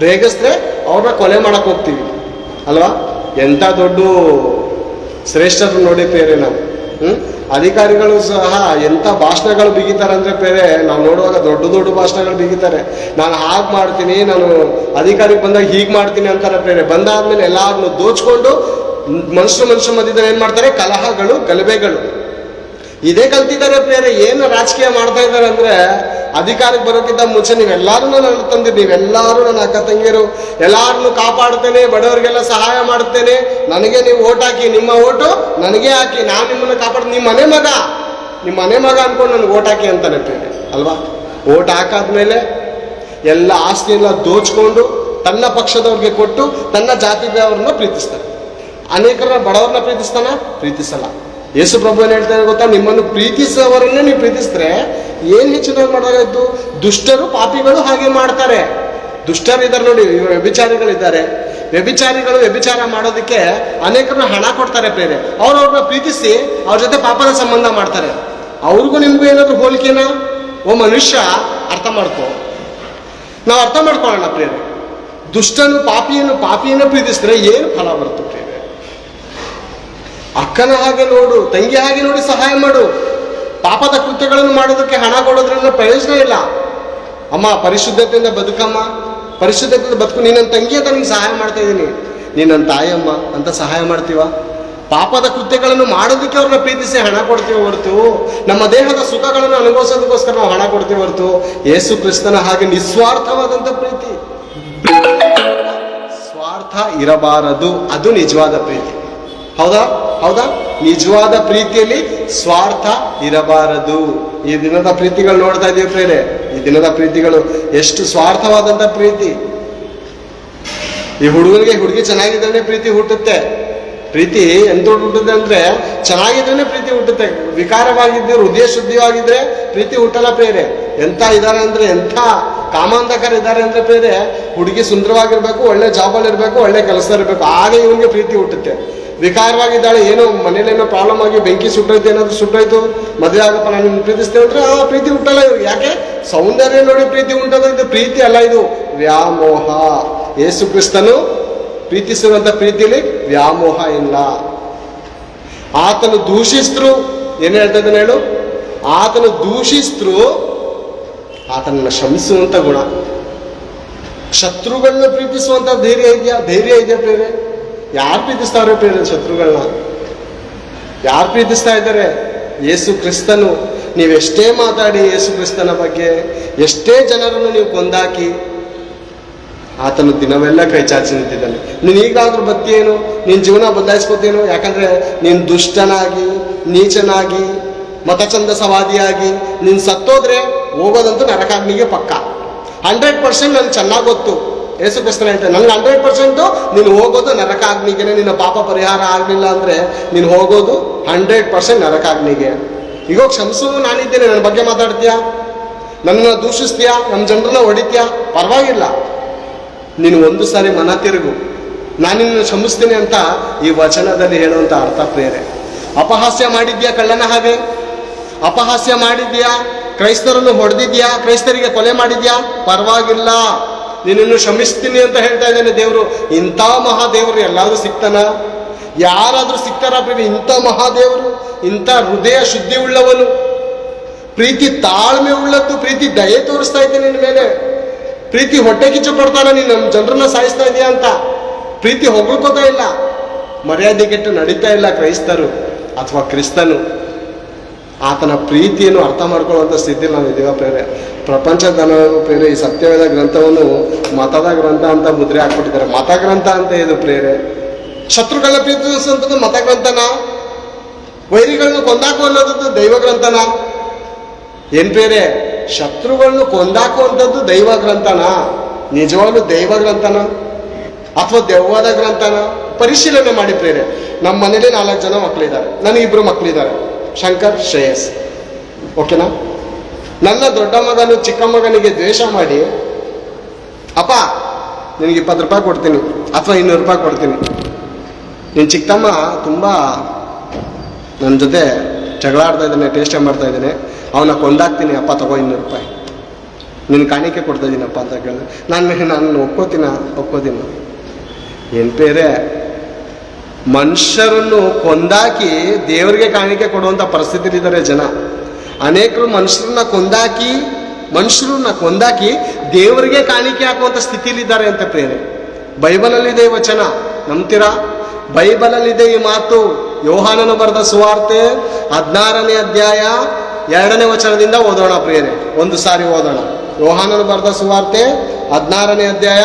ರೇಗಿಸಿದ್ರೆ ಅವ್ರನ್ನ ಕೊಲೆ ಮಾಡಕ್ಕೆ ಹೋಗ್ತೀವಿ ಅಲ್ವಾ? ಎಂಥ ದೊಡ್ಡ ಶ್ರೇಷ್ಠರು ನೋಡಿ ಪ್ರೇರೆ ನಾವು. ಅಧಿಕಾರಿಗಳು ಸಹ ಎಂಥ ಭಾಷಣಗಳು ಬಿಗಿತಾರೆ ಅಂದರೆ ಪ್ರೇರೆ, ನಾವು ನೋಡುವಾಗ ದೊಡ್ಡ ಭಾಷಣಗಳು ಬಿಗಿತಾರೆ. ನಾನು ಹಾಗೆ ಮಾಡ್ತೀನಿ, ನಾನು ಅಧಿಕಾರಿಗೆ ಬಂದಾಗ ಹೀಗೆ ಮಾಡ್ತೀನಿ ಅಂತಾರೆ ಪ್ರೇರೆ. ಬಂದಾದ್ಮೇಲೆ ಎಲ್ಲಾರನ್ನು ದೋಚ್ಕೊಂಡು ಮನುಷ್ಯ ಮಧ್ಯದಲ್ಲಿ ಏನು ಮಾಡ್ತಾರೆ? ಕಲಹಗಳು, ಗಲಭೆಗಳು ಇದೇ ಕಲ್ತಿದ್ದಾರೆ ಪ್ರೇರೆ. ಏನು ರಾಜಕೀಯ ಮಾಡ್ತಾ ಇದ್ದಾರೆ ಅಂದರೆ, ಅಧಿಕಾರಕ್ಕೆ ಬರೋಕ್ಕಿಂತ ಮುಂಚೆ ನೀವೆಲ್ಲರೂ ನನ್ನ ತಂದಿರಿ, ನೀವೆಲ್ಲರೂ ನನ್ನ ಅಕ್ಕ ತಂಗಿಯರು, ಎಲ್ಲಾರನ್ನು ಕಾಪಾಡ್ತೇನೆ, ಬಡವರಿಗೆಲ್ಲ ಸಹಾಯ ಮಾಡ್ತೇನೆ, ನನಗೆ ನೀವು ಓಟ್ ಹಾಕಿ, ನಿಮ್ಮ ಓಟು ನನಗೆ ಹಾಕಿ, ನಾನು ನಿಮ್ಮನ್ನು ಕಾಪಾಡ್ತೀನಿ, ನಿಮ್ಮ ಮನೆ ಮಗ ಅನ್ಕೊಂಡು ನನಗೆ ಓಟ್ ಹಾಕಿ ಅಂತಾನೆ ಪ್ರೇರೆ ಅಲ್ವಾ? ಓಟ್ ಹಾಕಾದ್ಮೇಲೆ ಎಲ್ಲ ಆಸ್ತಿ ಎಲ್ಲ ದೋಚ್ಕೊಂಡು ತನ್ನ ಪಕ್ಷದವ್ರಿಗೆ ಕೊಟ್ಟು ತನ್ನ ಜಾತಿದವ್ರನ್ನ ಪ್ರೀತಿಸ್ತಾನೆ. ಅನೇಕರನ್ನ ಬಡವ್ರನ್ನ ಪ್ರೀತಿಸಲ್ಲ. ಯೇಸು ಪ್ರಭು ಏನು ಹೇಳ್ತಾರೆ ಗೊತ್ತಾ? ನಿಮ್ಮನ್ನು ಪ್ರೀತಿಸುವವರನ್ನೇ ನೀವು ಪ್ರೀತಿಸಿದ್ರೆ ಏನು ಹೆಚ್ಚಿನಾಗಿ ಮಾಡೋದಾಯ್ತು? ದುಷ್ಟರು ಪಾಪಿಗಳು ಹಾಗೆ ಮಾಡ್ತಾರೆ. ದುಷ್ಟರಿದ್ದಾರೆ ನೋಡಿ, ವ್ಯಭಿಚಾರಿಗಳಿದ್ದಾರೆ. ವ್ಯಭಿಚಾರ ಮಾಡೋದಕ್ಕೆ ಅನೇಕರನ್ನ ಹಣ ಕೊಡ್ತಾರೆ ಪ್ರೇರೆ. ಅವ್ರವ್ರನ್ನ ಪ್ರೀತಿಸಿ ಅವ್ರ ಜೊತೆ ಪಾಪದ ಸಂಬಂಧ ಮಾಡ್ತಾರೆ. ಅವ್ರಿಗೂ ನಿಮಗೂ ಏನಾದರೂ ಹೋಲಿಕೆನಾ? ಓ ಮನುಷ್ಯ, ಅರ್ಥ ಮಾಡ್ಕೋ. ನಾವು ಅರ್ಥ ಮಾಡ್ಕೊಳ್ಳೋಣ ಪ್ರೇರೆ. ದುಷ್ಟನು ಪಾಪಿಯನ್ನು ಪ್ರೀತಿಸಿದ್ರೆ ಏನು ಫಲ ಬರುತ್ತೆ ಪ್ರೇರೆ? ಅಕ್ಕನ ಹಾಗೆ ನೋಡು, ತಂಗಿ ಹಾಗೆ ನೋಡಿ ಸಹಾಯ ಮಾಡು. ಪಾಪದ ಕೃತ್ಯಗಳನ್ನು ಮಾಡೋದಕ್ಕೆ ಹಣ ಕೊಡೋದ್ರಿಂದ ಪ್ರಯೋಜನ ಇಲ್ಲ. ಅಮ್ಮ ಪರಿಶುದ್ಧತೆಯಿಂದ ಬದುಕಮ್ಮ, ಪರಿಶುದ್ಧತೆಯಿಂದ ಬದುಕು. ನೀನು ನನ್ನ ತಂಗಿ ಅಂತ ನಿಂಗೆ ಸಹಾಯ ಮಾಡ್ತಾ ಇದ್ದೀನಿ, ನೀನು ನನ್ನ ತಾಯಮ್ಮ ಅಂತ ಸಹಾಯ ಮಾಡ್ತೀವ? ಪಾಪದ ಕೃತ್ಯಗಳನ್ನು ಮಾಡೋದಕ್ಕೆ ಅವ್ರನ್ನ ಪ್ರೀತಿಸಿ ಹಣ ಕೊಡ್ತೀವಿ ಹೊರತು, ನಮ್ಮ ದೇಹದ ಸುಖಗಳನ್ನು ಅನುಭವಿಸೋದಕ್ಕೋಸ್ಕರ ನಾವು ಹಣ ಕೊಡ್ತೀವಿ ಹೊರತು, ಯೇಸು ಕ್ರಿಸ್ತನ ಹಾಗೆ ನಿಸ್ವಾರ್ಥವಾದಂಥ ಪ್ರೀತಿ, ಸ್ವಾರ್ಥ ಇರಬಾರದು. ಅದು ನಿಜವಾದ ಪ್ರೀತಿ. ಹೌದಾ? ನಿಜವಾದ ಪ್ರೀತಿಯಲ್ಲಿ ಸ್ವಾರ್ಥ ಇರಬಾರದು. ಈ ದಿನದ ಪ್ರೀತಿಗಳು ನೋಡ್ತಾ ಇದೀವಿ ಪ್ರೇರೆ. ಈ ದಿನದ ಪ್ರೀತಿಗಳು ಎಷ್ಟು ಸ್ವಾರ್ಥವಾದಂಥ ಪ್ರೀತಿ. ಈ ಹುಡುಗಿ ಚೆನ್ನಾಗಿದ್ರೆ ಪ್ರೀತಿ ಹುಟ್ಟುತ್ತೆ. ಪ್ರೀತಿ ಎಂತ ಹುಟ್ಟುತ್ತೆ ಅಂದ್ರೆ ಚೆನ್ನಾಗಿದ್ರೆ ಪ್ರೀತಿ ಹುಟ್ಟುತ್ತೆ. ವಿಕಾರವಾಗಿದ್ದು ಹೃದಯ ಶುದ್ಧವಾಗಿದ್ರೆ ಪ್ರೀತಿ ಹುಟ್ಟಲ್ಲ ಪ್ರೇರೆ. ಎಂತ ಇದ್ದಾರೆ ಅಂದ್ರೆ, ಎಂಥ ಕಾಮಾಂಧಕರ ಇದ್ದಾರೆ ಅಂದ್ರೆ ಪ್ರೇರೆ, ಹುಡುಗಿ ಸುಂದರವಾಗಿರ್ಬೇಕು, ಒಳ್ಳೆ ಜಾಬಲ್ಲಿ ಇರಬೇಕು, ಒಳ್ಳೆ ಕೆಲಸ ಇರಬೇಕು, ಆಗ ಇವನಿಗೆ ಪ್ರೀತಿ ಹುಟ್ಟುತ್ತೆ. ವಿಕಾರವಾಗಿದ್ದಾಳೆ, ಏನೋ ಮನೇಲೇನೋ ಪ್ರಾಬ್ಲಮ್ ಆಗಿ ಬೆಂಕಿ ಸುಟ್ಟೋಯ್ತು, ಏನಾದ್ರು ಸುಟ್ಟೋಯ್ತು, ಮದುವೆ ಆಗಪ್ಪ ನಾನು ನಿಮ್ಗೆ ಪ್ರೀತಿಸ್ತೇನೆ ಅಂದ್ರೆ ಆ ಪ್ರೀತಿ ಹುಟ್ಟಲ್ಲ ಇವ್ರಿಗೆ. ಯಾಕೆ? ಸೌಂದರ್ಯ ನೋಡಿ ಪ್ರೀತಿ ಉಂಟದ. ಇದು ಪ್ರೀತಿ ಅಲ್ಲ, ಇದು ವ್ಯಾಮೋಹ. ಯೇಸು ಕ್ರಿಸ್ತನು ಪ್ರೀತಿಸುವಂಥ ಪ್ರೀತಿಯಲ್ಲಿ ವ್ಯಾಮೋಹ ಇಲ್ಲ. ಆತನು ದೂಷಿಸ್ತರು ಏನು ಹೇಳ್ತಾ ಇದ್ದಾನೆ ಹೇಳು? ಆತನು ದೂಷಿಸ್ತರು ಆತನನ್ನು ಕ್ಷಮಿಸುವಂಥ ಗುಣ. ಶತ್ರುಗಳನ್ನ ಪ್ರೀತಿಸುವಂಥ ಧೈರ್ಯ ಇದೆಯಾ ಪ್ರೇರೆ? ಯಾರು ಪ್ರೀತಿಸ್ತಾವ್ರೆ ಪ್ರೇರೆ? ಶತ್ರುಗಳನ್ನ ಯಾರು ಪ್ರೀತಿಸ್ತಾ ಇದ್ದಾರೆ? ಯೇಸು ಕ್ರಿಸ್ತನು. ನೀವೆಷ್ಟೇ ಮಾತಾಡಿ ಯೇಸು ಕ್ರಿಸ್ತನ ಬಗ್ಗೆ, ಎಷ್ಟೇ ಜನರನ್ನು ನೀವು ಕೊಂದಾಕಿ, ಆತನು ದಿನವೆಲ್ಲ ಕೈ ಚಾಚಿ ನಿಂತಿದ್ದಾನೆ. ನೀನು ಈಗಾದ್ರೂ ಬತ್ತೀಯೇನು? ನಿನ್ನ ಜೀವನ ಬದಲಾಯಿಸ್ಕೋತೇನು? ಯಾಕಂದ್ರೆ ನೀನು ದುಷ್ಟನಾಗಿ, ನೀಚನಾಗಿ, ಮತಚಂದಸವಾದಿಯಾಗಿ ನೀನು ಸತ್ತೋದ್ರೆ ಹೋಗೋದಂತೂ ನರಕಾಗ್ನಿಗೆ ಪಕ್ಕ. 100% ನನಗೆ ಚೆನ್ನಾಗಿ ಗೊತ್ತು. ಯೇಸು ಕ್ರಿಸ್ತನ ಹೇಳ್ತಾರೆ, ನನಗೆ 100% ನೀನು ಹೋಗೋದು ನರಕಾಗ್ನಿಗೆ. ನಿನ್ನ ಪಾಪ ಪರಿಹಾರ ಆಗಲಿಲ್ಲ ಅಂದರೆ ನೀನು ಹೋಗೋದು 100% ನರಕಾಗ್ನಿಗೆ. ಈಗ ಕ್ಷಮಿಸು, ನಾನಿದ್ದೇನೆ, ನನ್ನ ಬಗ್ಗೆ ಮಾತಾಡ್ತೀಯಾ, ನನ್ನನ್ನು ದೂಷಿಸ್ತೀಯಾ, ನಮ್ಮ ಜನರನ್ನ ಹೊಡಿತೀಯಾ, ಪರವಾಗಿಲ್ಲ. ನೀನು ಒಂದು ಸಾರಿ ಮನ ತಿರುಗು, ನಾನಿನ್ನು ಕ್ಷಮಿಸ್ತೀನಿ ಅಂತ ಈ ವಚನದಲ್ಲಿ ಹೇಳುವಂಥ ಅರ್ಥ ಪ್ರೇರೆ. ಅಪಹಾಸ್ಯ ಮಾಡಿದ್ಯಾ ಕಳ್ಳನ ಹಾಗೆ? ಅಪಹಾಸ್ಯ ಮಾಡಿದ್ಯಾ? ಕ್ರೈಸ್ತರನ್ನು ಹೊಡೆದಿದ್ಯಾ? ಕ್ರೈಸ್ತರಿಗೆ ಕೊಲೆ ಮಾಡಿದ್ಯಾ? ಪರವಾಗಿಲ್ಲ, ನಿನ್ನನ್ನು ಕ್ಷಮಿಸ್ತೀನಿ ಅಂತ ಹೇಳ್ತಾ ಇದ್ದಾನೆ ದೇವರು. ಇಂಥ ಮಹಾದೇವರು ಎಲ್ಲಾದ್ರೂ ಸಿಗ್ತಾನ? ಯಾರಾದ್ರೂ ಸಿಗ್ತಾರ ಪ್ರೇಮಿ? ಇಂಥ ಮಹಾದೇವರು, ಇಂಥ ಹೃದಯ ಶುದ್ಧಿ ಉಳ್ಳವನು, ಪ್ರೀತಿ ತಾಳ್ಮೆ ಉಳ್ಳದ್ದು, ಪ್ರೀತಿ ದಯೆ ತೋರಿಸ್ತಾ ಇದ್ದೆ ನಿನ್ನ ಮೇಲೆ. ಪ್ರೀತಿ ಹೊಟ್ಟೆ ಕಿಚ್ಚು ಪಡ್ತಾನ, ನೀನು ನಮ್ಮ ಜನರನ್ನ ಸಾಯಿಸ್ತಾ ಇದೆಯಾ ಅಂತ. ಪ್ರೀತಿ ಹೊಗಳ್ಕೋತಾ ಇಲ್ಲ, ಮರ್ಯಾದೆ ಕೆಟ್ಟು ನಡೀತಾ ಇಲ್ಲ ಕ್ರೈಸ್ತರು ಅಥವಾ ಕ್ರಿಸ್ತನು. ಆತನ ಪ್ರೀತಿಯನ್ನು ಅರ್ಥ ಮಾಡ್ಕೊಳ್ಳುವಂಥ ಸ್ಥಿತಿಯಲ್ಲಿ ನಾವು ಇದೀವ ಪ್ರೇರೆ. ಪ್ರಪಂಚದ ಪ್ರೇರೆ ಈ ಸತ್ಯವೇದ ಗ್ರಂಥವನ್ನು ಮತದ ಗ್ರಂಥ ಅಂತ ಮುದ್ರೆ ಹಾಕ್ಬಿಟ್ಟಿದ್ದಾರೆ. ಮತ ಗ್ರಂಥ ಅಂತ ಇದು ಪ್ರೇರೆ. ಶತ್ರುಗಳನ್ನ ಪ್ರೀತಿಸುವಂಥದ್ದು ಮತ ಗ್ರಂಥನ? ವೈರಿಗಳನ್ನು ಕೊಂದಾಕು ಅನ್ನೋದದ್ದು ದೈವ ಗ್ರಂಥನ? ಏನ್ ಬೇರೆ? ಶತ್ರುಗಳನ್ನು ಕೊಂದಾಕುವಂಥದ್ದು ದೈವ ಗ್ರಂಥನ? ನಿಜವಾಗ್ಲೂ ದೈವ ಗ್ರಂಥನ ಅಥವಾ ದೆವ್ವದ ಗ್ರಂಥನ? ಪರಿಶೀಲನೆ ಮಾಡಿ ಪ್ರೇರೆ. ನಮ್ಮ ಮನೇಲಿ 4 ಜನ ಮಕ್ಕಳಿದ್ದಾರೆ, ನನಗಿಬ್ರು ಮಕ್ಕಳಿದ್ದಾರೆ, ಶಂಕರ್, ಶ್ರೇಯಸ್. ಓಕೆನಾ? ನನ್ನ ದೊಡ್ಡ ಮಗನು ಚಿಕ್ಕ ಮಗನಿಗೆ ದ್ವೇಷ ಮಾಡಿ, ಅಪ್ಪ ನಿನಗೆ 20 ರೂಪಾಯಿ ಕೊಡ್ತೀನಿ ಅಥವಾ 200 ರೂಪಾಯಿ ಕೊಡ್ತೀನಿ, ನಿನ್ನ ಚಿಕ್ಕಮ್ಮ ತುಂಬ ನನ್ನ ಜೊತೆ ಜಗಳ ಆಡ್ತಾ ಇದ್ದಾನೆ, ಟೇಸ್ಟ್ ಮಾಡ್ತಾ ಇದ್ದಾನೆ, ಅವನ್ನ ಕೊಂದಾಕ್ತೀನಿ, ಅಪ್ಪ ತಗೋ 200 ರೂಪಾಯಿ, ನಿನ್ನ ಕಾಣಿಕೆ ಕೊಡ್ತಾ ಇದ್ದೀನಪ್ಪ ಅಂತ ಕೇಳಿದೆ. ನಾನು ಒಪ್ಕೋತೀನಿ. ಏನು ಬೇರೆ? ಮನುಷ್ಯರನ್ನು ಕೊಂದಾಕಿ ದೇವರಿಗೆ ಕಾಣಿಕೆ ಕೊಡುವಂಥ ಪರಿಸ್ಥಿತಿಲಿದ್ದಾರೆ ಜನ. ಅನೇಕರು ಮನುಷ್ಯರನ್ನ ಕೊಂದಾಕಿ ದೇವರಿಗೆ ಕಾಣಿಕೆ ಹಾಕುವಂಥ ಸ್ಥಿತಿಲಿದ್ದಾರೆ ಅಂತ ಪ್ರೇರೆ. ಬೈಬಲಲ್ಲಿದೆ ಈ ವಚನ, ನಂಬ್ತೀರಾ? ಬೈಬಲಲ್ಲಿದೆ ಈ ಮಾತು. ಯೋಹಾನನು ಬರೆದ ಸುವಾರ್ತೆ 16ನೇ ಅಧ್ಯಾಯ 2ನೇ ವಚನದಿಂದ ಓದೋಣ ಪ್ರೇರೆ. ಒಂದು ಸಾರಿ ಓದೋಣ. ಯೋಹಾನನು ಬರೆದ ಸುವಾರ್ತೆ 16ನೇ ಅಧ್ಯಾಯ.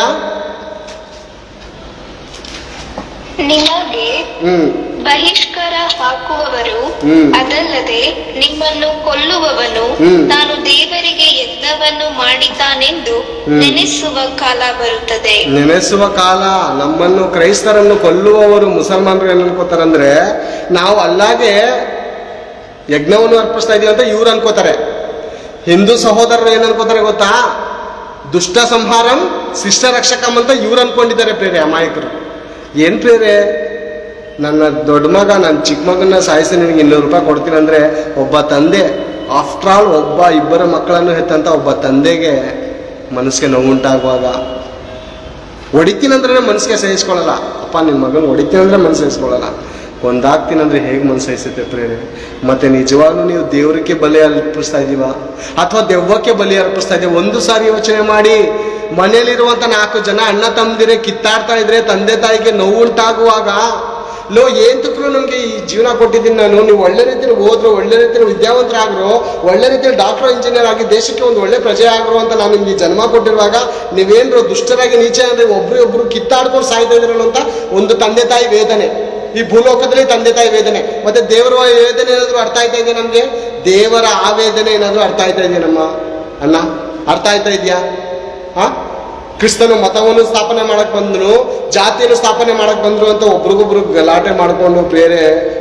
ನಿಮಗೆ ಬಹಿಷ್ಕಾರ ಹಾಕುವವರು, ಅದಲ್ಲದೆ ನಿಮ್ಮನ್ನು ಕೊಲ್ಲುವವನು ತಾನು ದೇವರಿಗೆ ಯಜ್ಞವನ್ನು ಮಾಡಿದ್ದಾನೆಂದು ನೆನೆಸುವ ಕಾಲ ಬರುತ್ತದೆ. ನೆನೆಸುವ ಕಾಲ. ನಮ್ಮನ್ನು ಕ್ರೈಸ್ತರನ್ನು ಕೊಲ್ಲುವವರು, ಮುಸಲ್ಮಾನರು ಏನು ಅನ್ಕೋತಾರಂದ್ರೆ ನಾವು ಅಲ್ಲಾಗೆ ಯಜ್ಞವನ್ನು ಅರ್ಪಿಸ್ತಾ ಇದೀವಿ ಅಂತ ಇವ್ರು ಅನ್ಕೋತಾರೆ. ಹಿಂದೂ ಸಹೋದರರು ಏನು ಅನ್ಕೋತಾರೆ ಗೊತ್ತಾ? ದುಷ್ಟ ಸಂಹಾರಂ ಶಿಷ್ಟ ರಕ್ಷಕಂ ಅಂತ ಇವ್ರು ಅನ್ಕೊಂಡಿದ್ದಾರೆ ಪ್ರೇರೆ, ಅಮಾಯಕರು. ಏನು ಪ್ರೇರೆ? ನನ್ನ ದೊಡ್ಡ ಮಗ ನನ್ನ ಚಿಕ್ಕ ಮಗನ ಸಾಯಿಸಿ ನಿನಗೆ 200 ರೂಪಾಯಿ ಕೊಡ್ತೀನಿ ಅಂದರೆ ಒಬ್ಬ ತಂದೆ, ಆಫ್ಟರ್ ಆಲ್ ಇಬ್ಬರ ಮಕ್ಕಳನ್ನು ಹೆತ್ತಂತ ಒಬ್ಬ ತಂದೆಗೆ ಮನಸ್ಸಿಗೆ ನೋವುಂಟಾಗುವಾಗ ಹೊಡಿತೀನಂದ್ರೆ ಮನಸ್ಸಿಗೆ ಸಹಿಸ್ಕೊಳ್ಳಲ್ಲ. ಅಪ್ಪ ನಿನ್ನ ಮಗನ ಹೊಡಿತೀನಂದ್ರೆ ಮನಸ್ಸು ಸಹಿಸ್ಕೊಳ್ಳಲ್ಲ, ಒಂದಾಗ್ತೀನಂದ್ರೆ ಹೇಗೆ ಮನಸ್ಸು ಸಹಿಸುತ್ತೆ ಪ್ರೇರೆ? ಮತ್ತೆ ನಿಜವಾಗ್ಲೂ ನೀವು ದೇವರಿಗೆ ಬಲಿ ಅರ್ಪಿಸ್ತಾ ಇದ್ದೀವ ಅಥವಾ ದೆವ್ವಕ್ಕೆ ಬಲಿ ಅರ್ಪಿಸ್ತಾ ಇದ್ದೀವಿ? ಒಂದು ಸಾರಿ ಯೋಚನೆ ಮಾಡಿ. ಮನೆಯಲ್ಲಿರುವಂಥ 4 ಜನ ಅಣ್ಣ ತಮ್ಮದಿರೇ ಕಿತ್ತಾಡ್ತಾ ಇದ್ರೆ ತಂದೆ ತಾಯಿಗೆ ನೋವುಂಟಾಗುವಾಗ, ಏಂತಕ್ಕೂ ನಮಗೆ ಈ ಜೀವನ ಕೊಟ್ಟಿದ್ದೀನಿ ನಾನು, ನೀವು ಒಳ್ಳೆ ರೀತಿಯಲ್ಲಿ ಓದ್ರು, ಒಳ್ಳೆ ರೀತಿಯಲ್ಲಿ ವಿದ್ಯಾವಂತರಾಗ್ರು, ಒಳ್ಳೆ ರೀತಿಯಲ್ಲಿ ಡಾಕ್ಟರ್ ಇಂಜಿನಿಯರ್ ಆಗಿ ದೇಶಕ್ಕೆ ಒಂದು ಒಳ್ಳೆ ಪ್ರಜೆ ಆಗ್ರು ಅಂತ ನಾನು ನಿಮ್ಗೆ ಜನ್ಮ ಕೊಟ್ಟಿರುವಾಗ ನೀವೇನ್ರು ದುಷ್ಟರಾಗಿ ನೀಚೆ ಅಂದರೆ ಒಬ್ರು ಕಿತ್ತಾಡ್ಕೊಂಡು ಸಾಯ್ತಾ ಇದ್ರಲ್ಲ ಅಂತ ಒಂದು ತಂದೆ ತಾಯಿ ವೇದನೆ. ಈ ಭೂಲೋಕದಲ್ಲಿ ತಂದೆ ತಾಯಿ ವೇದನೆ, ಮತ್ತೆ ದೇವರ ವೇದನೆ ಏನಾದರೂ ಅರ್ಥ ಆಯ್ತಾ ಇದೆಯಾ ನಮಗೆ? ದೇವರ ಆವೇದನೆ ಏನಾದರೂ ಅರ್ಥ ಆಯ್ತಾ ಇದೆಯಾ ನಮ್ಮ ಅಣ್ಣ? ಅರ್ಥ ಆಯ್ತಾ ಇದೆಯಾ? ಕ್ರಿಸ್ತನು ಮತವನ್ನು ಸ್ಥಾಪನೆ ಮಾಡಕ್ ಬಂದ್ರು, ಜಾತಿಯನ್ನು ಸ್ಥಾಪನೆ ಮಾಡಕ್ ಬಂದ್ರು ಅಂತ ಒಬ್ರಿಗೊಬ್ರು ಗಲಾಟೆ ಮಾಡ್ಕೊಂಡು ಬೇರೆ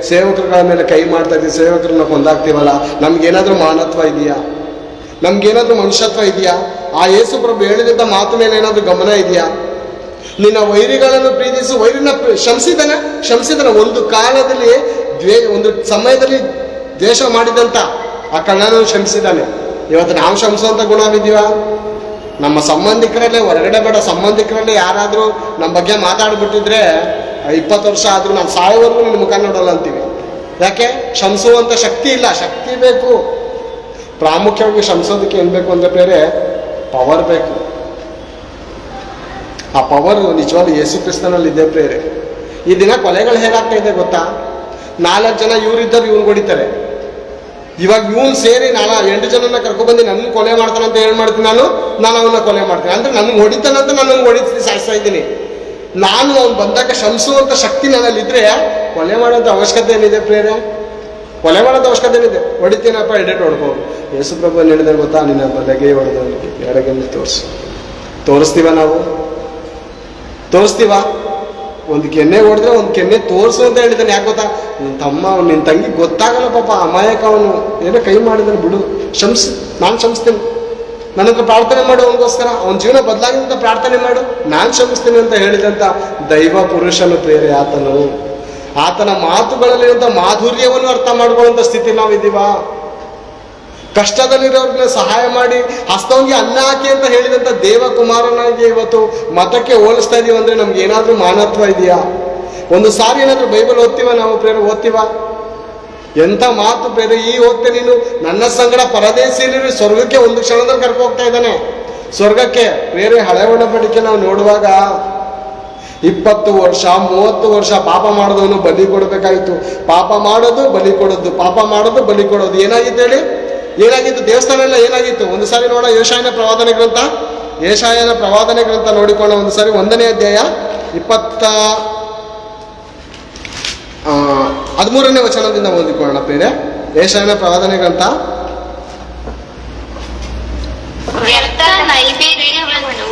ಸೇವಕರುಗಳ ಮೇಲೆ ಕೈ ಮಾಡ್ತಾ ಇದ್ದೀವಿ, ಸೇವಕರನ್ನ ಕೊಂದಾಗ್ತೀವಲ್ಲ. ನಮ್ಗೇನಾದ್ರೂ ಮಾನತ್ವ ಇದೆಯಾ? ನಮ್ಗೇನಾದ್ರೂ ಮನುಷ್ಯತ್ವ ಇದೆಯಾ? ಆ ಯೇಸು ಪ್ರಭು ಹೇಳಿದಂಥ ಮಾತು ಮೇಲೆ ಏನಾದ್ರೂ ಗಮನ ಇದೆಯಾ? ನಿನ್ನ ವೈರಿಗಳನ್ನು ಪ್ರೀತಿಸು. ವೈರಿನ ಶಂಸಿದನ ಒಂದು ಕಾಲದಲ್ಲಿ ಒಂದು ಸಮಯದಲ್ಲಿ ದ್ವೇಷ ಮಾಡಿದಂತ ಆ ಕಳ್ಳನನ್ನು ಶಂಸಿದ್ದಾನೆ. ಇವತ್ತು ನಾವು ಶಂಸುವಂತ ಗುಣವಿದ್ದೀವ? ನಮ್ಮ ಸಂಬಂಧಿಕರಲ್ಲೇ, ಹೊರಗಡೆ ಬೇಡ, ಸಂಬಂಧಿಕರಲ್ಲೇ ಯಾರಾದರೂ ನಮ್ಮ ಬಗ್ಗೆ ಮಾತಾಡ್ಬಿಟ್ಟಿದ್ರೆ 20 ವರ್ಷ ಆದರೂ ನಾವು ಸಾಯೋವರೆಗೂ ನಿನ್ನ ಮುಖ ನೋಡೋಲ್ಲ ಅಂತೀವಿ. ಯಾಕೆ? ಶಂಸುವಂಥ ಶಕ್ತಿ ಇಲ್ಲ. ಶಕ್ತಿ ಬೇಕು. ಪ್ರಾಮುಖ್ಯವಾಗಿ ಶಂಸೋದಕ್ಕೆ ಏನು ಬೇಕು ಅಂದರೆ ಬೇರೆ ಪವರ್ ಬೇಕು. ಆ ಪವರ್ ನಿಜವಾಗ್ಲೂ ಯೇಸು ಕ್ರಿಸ್ತನಲ್ಲಿ ಇದೆ ಪ್ರೇರೆ. ಈ ದಿನ ಕೊಲೆಗಳು ಹೇಗಾಗ್ತಾ ಇದೆ ಗೊತ್ತಾ? 4 ಜನ ಇವರಿದ್ದರು, ಇವ್ನು ಹೊಡಿತಾರೆ. ಇವಾಗ ಇವನು ಸೇರಿ 8 ಜನನ ಕರ್ಕೊಬಂದು ನನ್ನ ಕೊಲೆ ಮಾಡ್ತಾನೆ ಅಂತ ಹೇಳಿ ಮಾಡ್ತೀನಿ, ನಾನು ಅವನ್ನ ಕೊಲೆ ಮಾಡ್ತೀನಿ ಅಂದ್ರೆ ನನಗೆ ಹೊಡಿತಾನಂತ ನಾನು ಹೊಡಿತೀನಿ, ಸಾಯಿಸ್ತಾ ಇದ್ದೀನಿ. ನಾನು ಅವ್ನು ಬಂದಾಗ ಶಂಸುವಂಥ ಶಕ್ತಿ ನನ್ನಲ್ಲಿದ್ದರೆ ಕೊಲೆ ಮಾಡೋಂಥ ಅವಶ್ಯಕತೆ ಏನಿದೆ ಪ್ರೇರೆ? ಕೊಲೆ ಮಾಡೋಂಥ ಅವಶ್ಯಕತೆ ಏನಿದೆ? ಹೊಡಿತೀನಪ್ಪ, ಎಡೆಟ್ ಹೊಡ್ಬೋದು. ಯೇಸು ಪ್ರಭು ಹೇಳಿದ್ರೆ ಗೊತ್ತಾ? ನಿನ್ನ ಬಲಗೆ ಹೊಡೆದು ಎಡಗೆ ತೋರಿಸ್ತೀವ ನಾವು? ತೋರಿಸ್ತೀವ? ಒಂದು ಕೆನ್ನೆ ಹೊಡೆದ್ರೆ ಒಂದು ಕೆನ್ನೆ ತೋರಿಸು ಅಂತ ಹೇಳಿದ್ದಾನೆ. ಯಾಕೆ ಗೊತ್ತಾ? ನಿನ್ನ ತಮ್ಮ, ನಿನ್ನ ತಂಗಿ ಗೊತ್ತಾಗಲ್ಲ ಪಾಪ, ಅಮಾಯಕ ಅವನು, ಏನೋ ಕೈ ಮಾಡಿದಾನೆ, ಬಿಡು, ನಾನು ಶಂಸ್ತೀನಿ. ನನ್ನ ಹತ್ರ ಪ್ರಾರ್ಥನೆ ಮಾಡು ಅವನಿಗೋಸ್ಕರ, ಅವನ ಜೀವನ ಬದಲಾಗಿದ್ದಂತ ಪ್ರಾರ್ಥನೆ ಮಾಡು, ನಾನು ಕ್ಷಮಿಸ್ತೀನಿ ಅಂತ ಹೇಳಿದಂಥ ದೈವ ಪುರುಷನು ಪ್ರೇರೆ ಆತನು. ಆತನ ಮಾತುಗಳಲ್ಲಿರುವಂಥ ಮಾಧುರ್ಯವನ್ನು ಅರ್ಥ ಮಾಡ್ಕೊಳ್ಳುವಂಥ ಸ್ಥಿತಿ ನಾವಿದ್ದೀವ. ಕಷ್ಟದಲ್ಲಿರೋರ್ಗೆ ಸಹಾಯ ಮಾಡಿ ಹಸ್ತವಂಗಿ ಅನ್ನ ಹಾಕಿ ಅಂತ ಹೇಳಿದಂಥ ದೇವಕುಮಾರನಾಗಿ ಇವತ್ತು ಮತಕ್ಕೆ ಹೋಲಿಸ್ತಾ ಇದೀವಿ ಅಂದರೆ ನಮ್ಗೆ ಏನಾದರೂ ಮಾನತ್ವ ಇದೆಯಾ? ಒಂದು ಸಾರಿ ಏನಾದರೂ ಬೈಬಲ್ ಓದ್ತೀವ ನಾವು ಪ್ರೇರೆ? ಓದ್ತೀವ? ಎಂಥ ಮಾತು ಬೇರೆ. ಈ ಓದ್ತೆ ನೀನು ನನ್ನ ಸಂಗಡ ಪರದೇಶಿಯಲ್ಲಿ ಸ್ವರ್ಗಕ್ಕೆ ಒಂದು ಕ್ಷಣದಲ್ಲಿ ಕರ್ಕೊ ಹೋಗ್ತಾ ಇದ್ದಾನೆ, ಸ್ವರ್ಗಕ್ಕೆ. ಬೇರೆ ಹಳೆ ಒಡಂಬಡಿಕೆ ನಾವು ನೋಡುವಾಗ 20 ವರ್ಷ 30 ವರ್ಷ ಪಾಪ ಮಾಡಿದವನು ಬಲಿ ಕೊಡಬೇಕಾಯಿತು. ಪಾಪ ಮಾಡೋದು ಬಲಿ ಕೊಡೋದು, ಪಾಪ ಮಾಡೋದು ಬಲಿ ಕೊಡೋದು. ಏನಾಗಿತ್ತು ಹೇಳಿ? ಏನಾಗಿತ್ತು? ದೇವಸ್ಥಾನ ಎಲ್ಲ ಏನಾಗಿತ್ತು? ಒಂದು ಸಾರಿ ನೋಡ ಯೆಶಾಯನ ಪ್ರವಾದನೆ ಗ್ರಂಥ ನೋಡಿಕೊಂಡ ಒಂದು ಸಾರಿ 1ನೇ ಅಧ್ಯಾಯ 13ನೇ ವಚನದಿಂದ ಓದಿಕೊಳ್ಳೋಣ ಪ್ರೇರೆ. ಯೆಶಾಯನ ಪ್ರವಾದನೆ ಗ್ರಂಥ. ವ್ಯರ್ಥ ನೈವೇದ್ಯವನ್ನು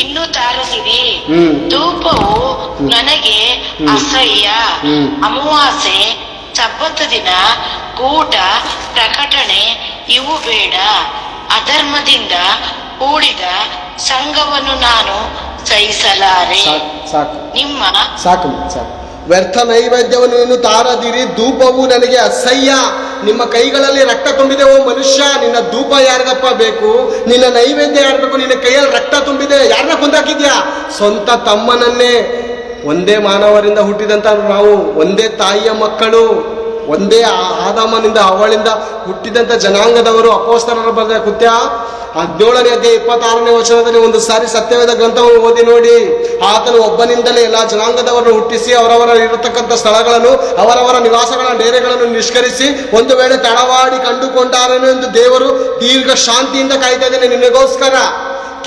ಇನ್ನು ತಾರದಿರಿ, ಧೂಪವು ನನಗೆ ಅಸಹ್ಯ. ಅಮಾವಾಸ್ಯೆ, ಸಬ್ಬತ್ ದಿನ, ಕೂಟ, ಪ್ರಕಟಣೆ ಇವು ಬೇಡ. ಅಧರ್ಮದಿಂದ ಕೂಡಿದ ಸಂಘವನ್ನು ನಾನು ಸಹಿಸಲಾರೆ. ಸಾಕು. ವ್ಯರ್ಥ ನೈವೇದ್ಯವನ್ನು ಇನ್ನು ತಾರದಿರಿ, ಧೂಪವು ನನಗೆ ಅಸಹ್ಯ. ನಿಮ್ಮ ಕೈಗಳಲ್ಲಿ ರಕ್ತ ತುಂಬಿದೆ ಓ ಮನುಷ್ಯ, ನಿನ್ನ ಧೂಪ ಯಾರಿಗಪ್ಪ ಬೇಕು? ನಿನ್ನ ನೈವೇದ್ಯ ಯಾರು ಬೇಕು? ನಿನ್ನ ಕೈಯಲ್ಲಿ ರಕ್ತ ತುಂಬಿದೆ, ಯಾರನ್ನ ಕೊಂದಾಕಿದ್ಯಾ? ಸ್ವಂತ ತಮ್ಮನನ್ನೇ. ಒಂದೇ ಮಾನವರಿಂದ ಹುಟ್ಟಿದಂತ ನಾವು, ಒಂದೇ ತಾಯಿಯ ಮಕ್ಕಳು, ಒಂದೇ ಆದಾಮನಿಂದ ಅವಳಿಂದ ಹುಟ್ಟಿದಂಥ ಜನಾಂಗದವರು. ಅಪೊಸ್ತಲರ ಬರೆದ ಕೃತ್ಯ 17ನೇ ಅಧ್ಯಾಯ 26ನೇ ವಚನದಲ್ಲಿ ಒಂದು ಸಾರಿ ಸತ್ಯವೇದ ಗ್ರಂಥವನ್ನು ಓದಿ ನೋಡಿ. ಆತನು ಒಬ್ಬನಿಂದಲೇ ಎಲ್ಲ ಜನಾಂಗದವರನ್ನು ಹುಟ್ಟಿಸಿ ಅವರವರ ಇರತಕ್ಕಂಥ ಸ್ಥಳಗಳನ್ನು, ಅವರವರ ನಿವಾಸಗಳ ಡೇರೆಗಳನ್ನು ನಿಷ್ಕರಿಸಿ ಒಂದು ವೇಳೆ ತಡವಾಡಿ ಕಂಡುಕೊಂಡಾರೇನು ಎಂದು ದೇವರು ದೀರ್ಘ ಶಾಂತಿಯಿಂದ ಕಾಯ್ತಾ ಇದ್ದೇನೆ ನಿನಗೋಸ್ಕರ.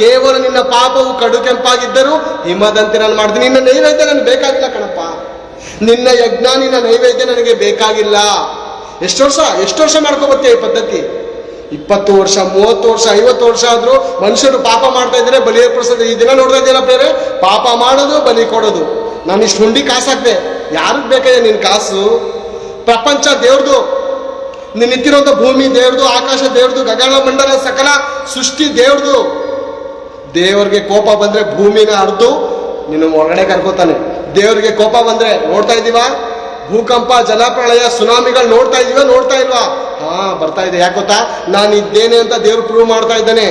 ಕೇವಲ ನಿನ್ನ ಪಾಪವು ಕಡು ಕೆಂಪಾಗಿದ್ದರೂ ಹಿಮದಂತೆ ನಾನು ಮಾಡ್ತೀನಿ. ನಿನ್ನ ನೈವೇದ್ಯ ನನಗೆ ಬೇಕಾಗಿಲ್ಲ ಕಣಪ್ಪ, ನಿನ್ನ ಯಜ್ಞ, ನಿನ್ನ ನೈವೇದ್ಯ ನನಗೆ ಬೇಕಾಗಿಲ್ಲ. ಎಷ್ಟು ವರ್ಷ ಮಾಡ್ಕೋಬರ್ತೀಯ ಈ ಪದ್ಧತಿ? 20 ವರ್ಷ 30 ವರ್ಷ 50 ವರ್ಷ ಆದ್ರೂ ಮನುಷ್ಯರು ಪಾಪ ಮಾಡ್ತಾ ಇದ್ದಾರೆ, ಬಲಿ ಅರ್ಪಿಸೋದು. ಈ ದಿನ ನೋಡ್ತಾ ಇದೆಯಲ್ಲ ಬೇರೆ, ಪಾಪ ಮಾಡೋದು, ಬಲಿ ಕೊಡೋದು. ನಾನು ಇಷ್ಟು ಹುಂಡಿ ಕಾಸು ಹಾಕ್ದೆ, ಯಾರಿಗೆ ಬೇಕಾಗಿದೆ ನಿನ್ನ ಕಾಸು? ಪ್ರಪಂಚ ದೇವ್ರದು, ನೀನು ನಿಂತಿರುವಂಥ ಭೂಮಿ ದೇವ್ರದು, ಆಕಾಶ ದೇವ್ರದು, ಗಗನ ಮಂಡಲ ಸಕಲ ಸೃಷ್ಟಿ ದೇವ್ರದು. ದೇವರಿಗೆ ಕೋಪ ಬಂದ್ರೆ ಭೂಮಿನ ಅರ್ದು ನೀನು ಹೊರಗಡೆ ಕರ್ಕೋತಾನೆ. ದೇವರಿಗೆ ಕೋಪ ಬಂದ್ರೆ ನೋಡ್ತಾ ಇದ್ದೀವಾ? ಭೂಕಂಪ, ಜಲಪ್ರಳಯ, ಸುನಾಮಿಗಳು ನೋಡ್ತಾ ಇಲ್ವಾ? ಬರ್ತಾ ಇದೆ. ಯಾಕೆ ಗೊತ್ತಾ? ನಾನಿದ್ದೇನೆ ಅಂತ ದೇವ್ರು ಪ್ರೂವ್ ಮಾಡ್ತಾ ಇದ್ದಾನೆ.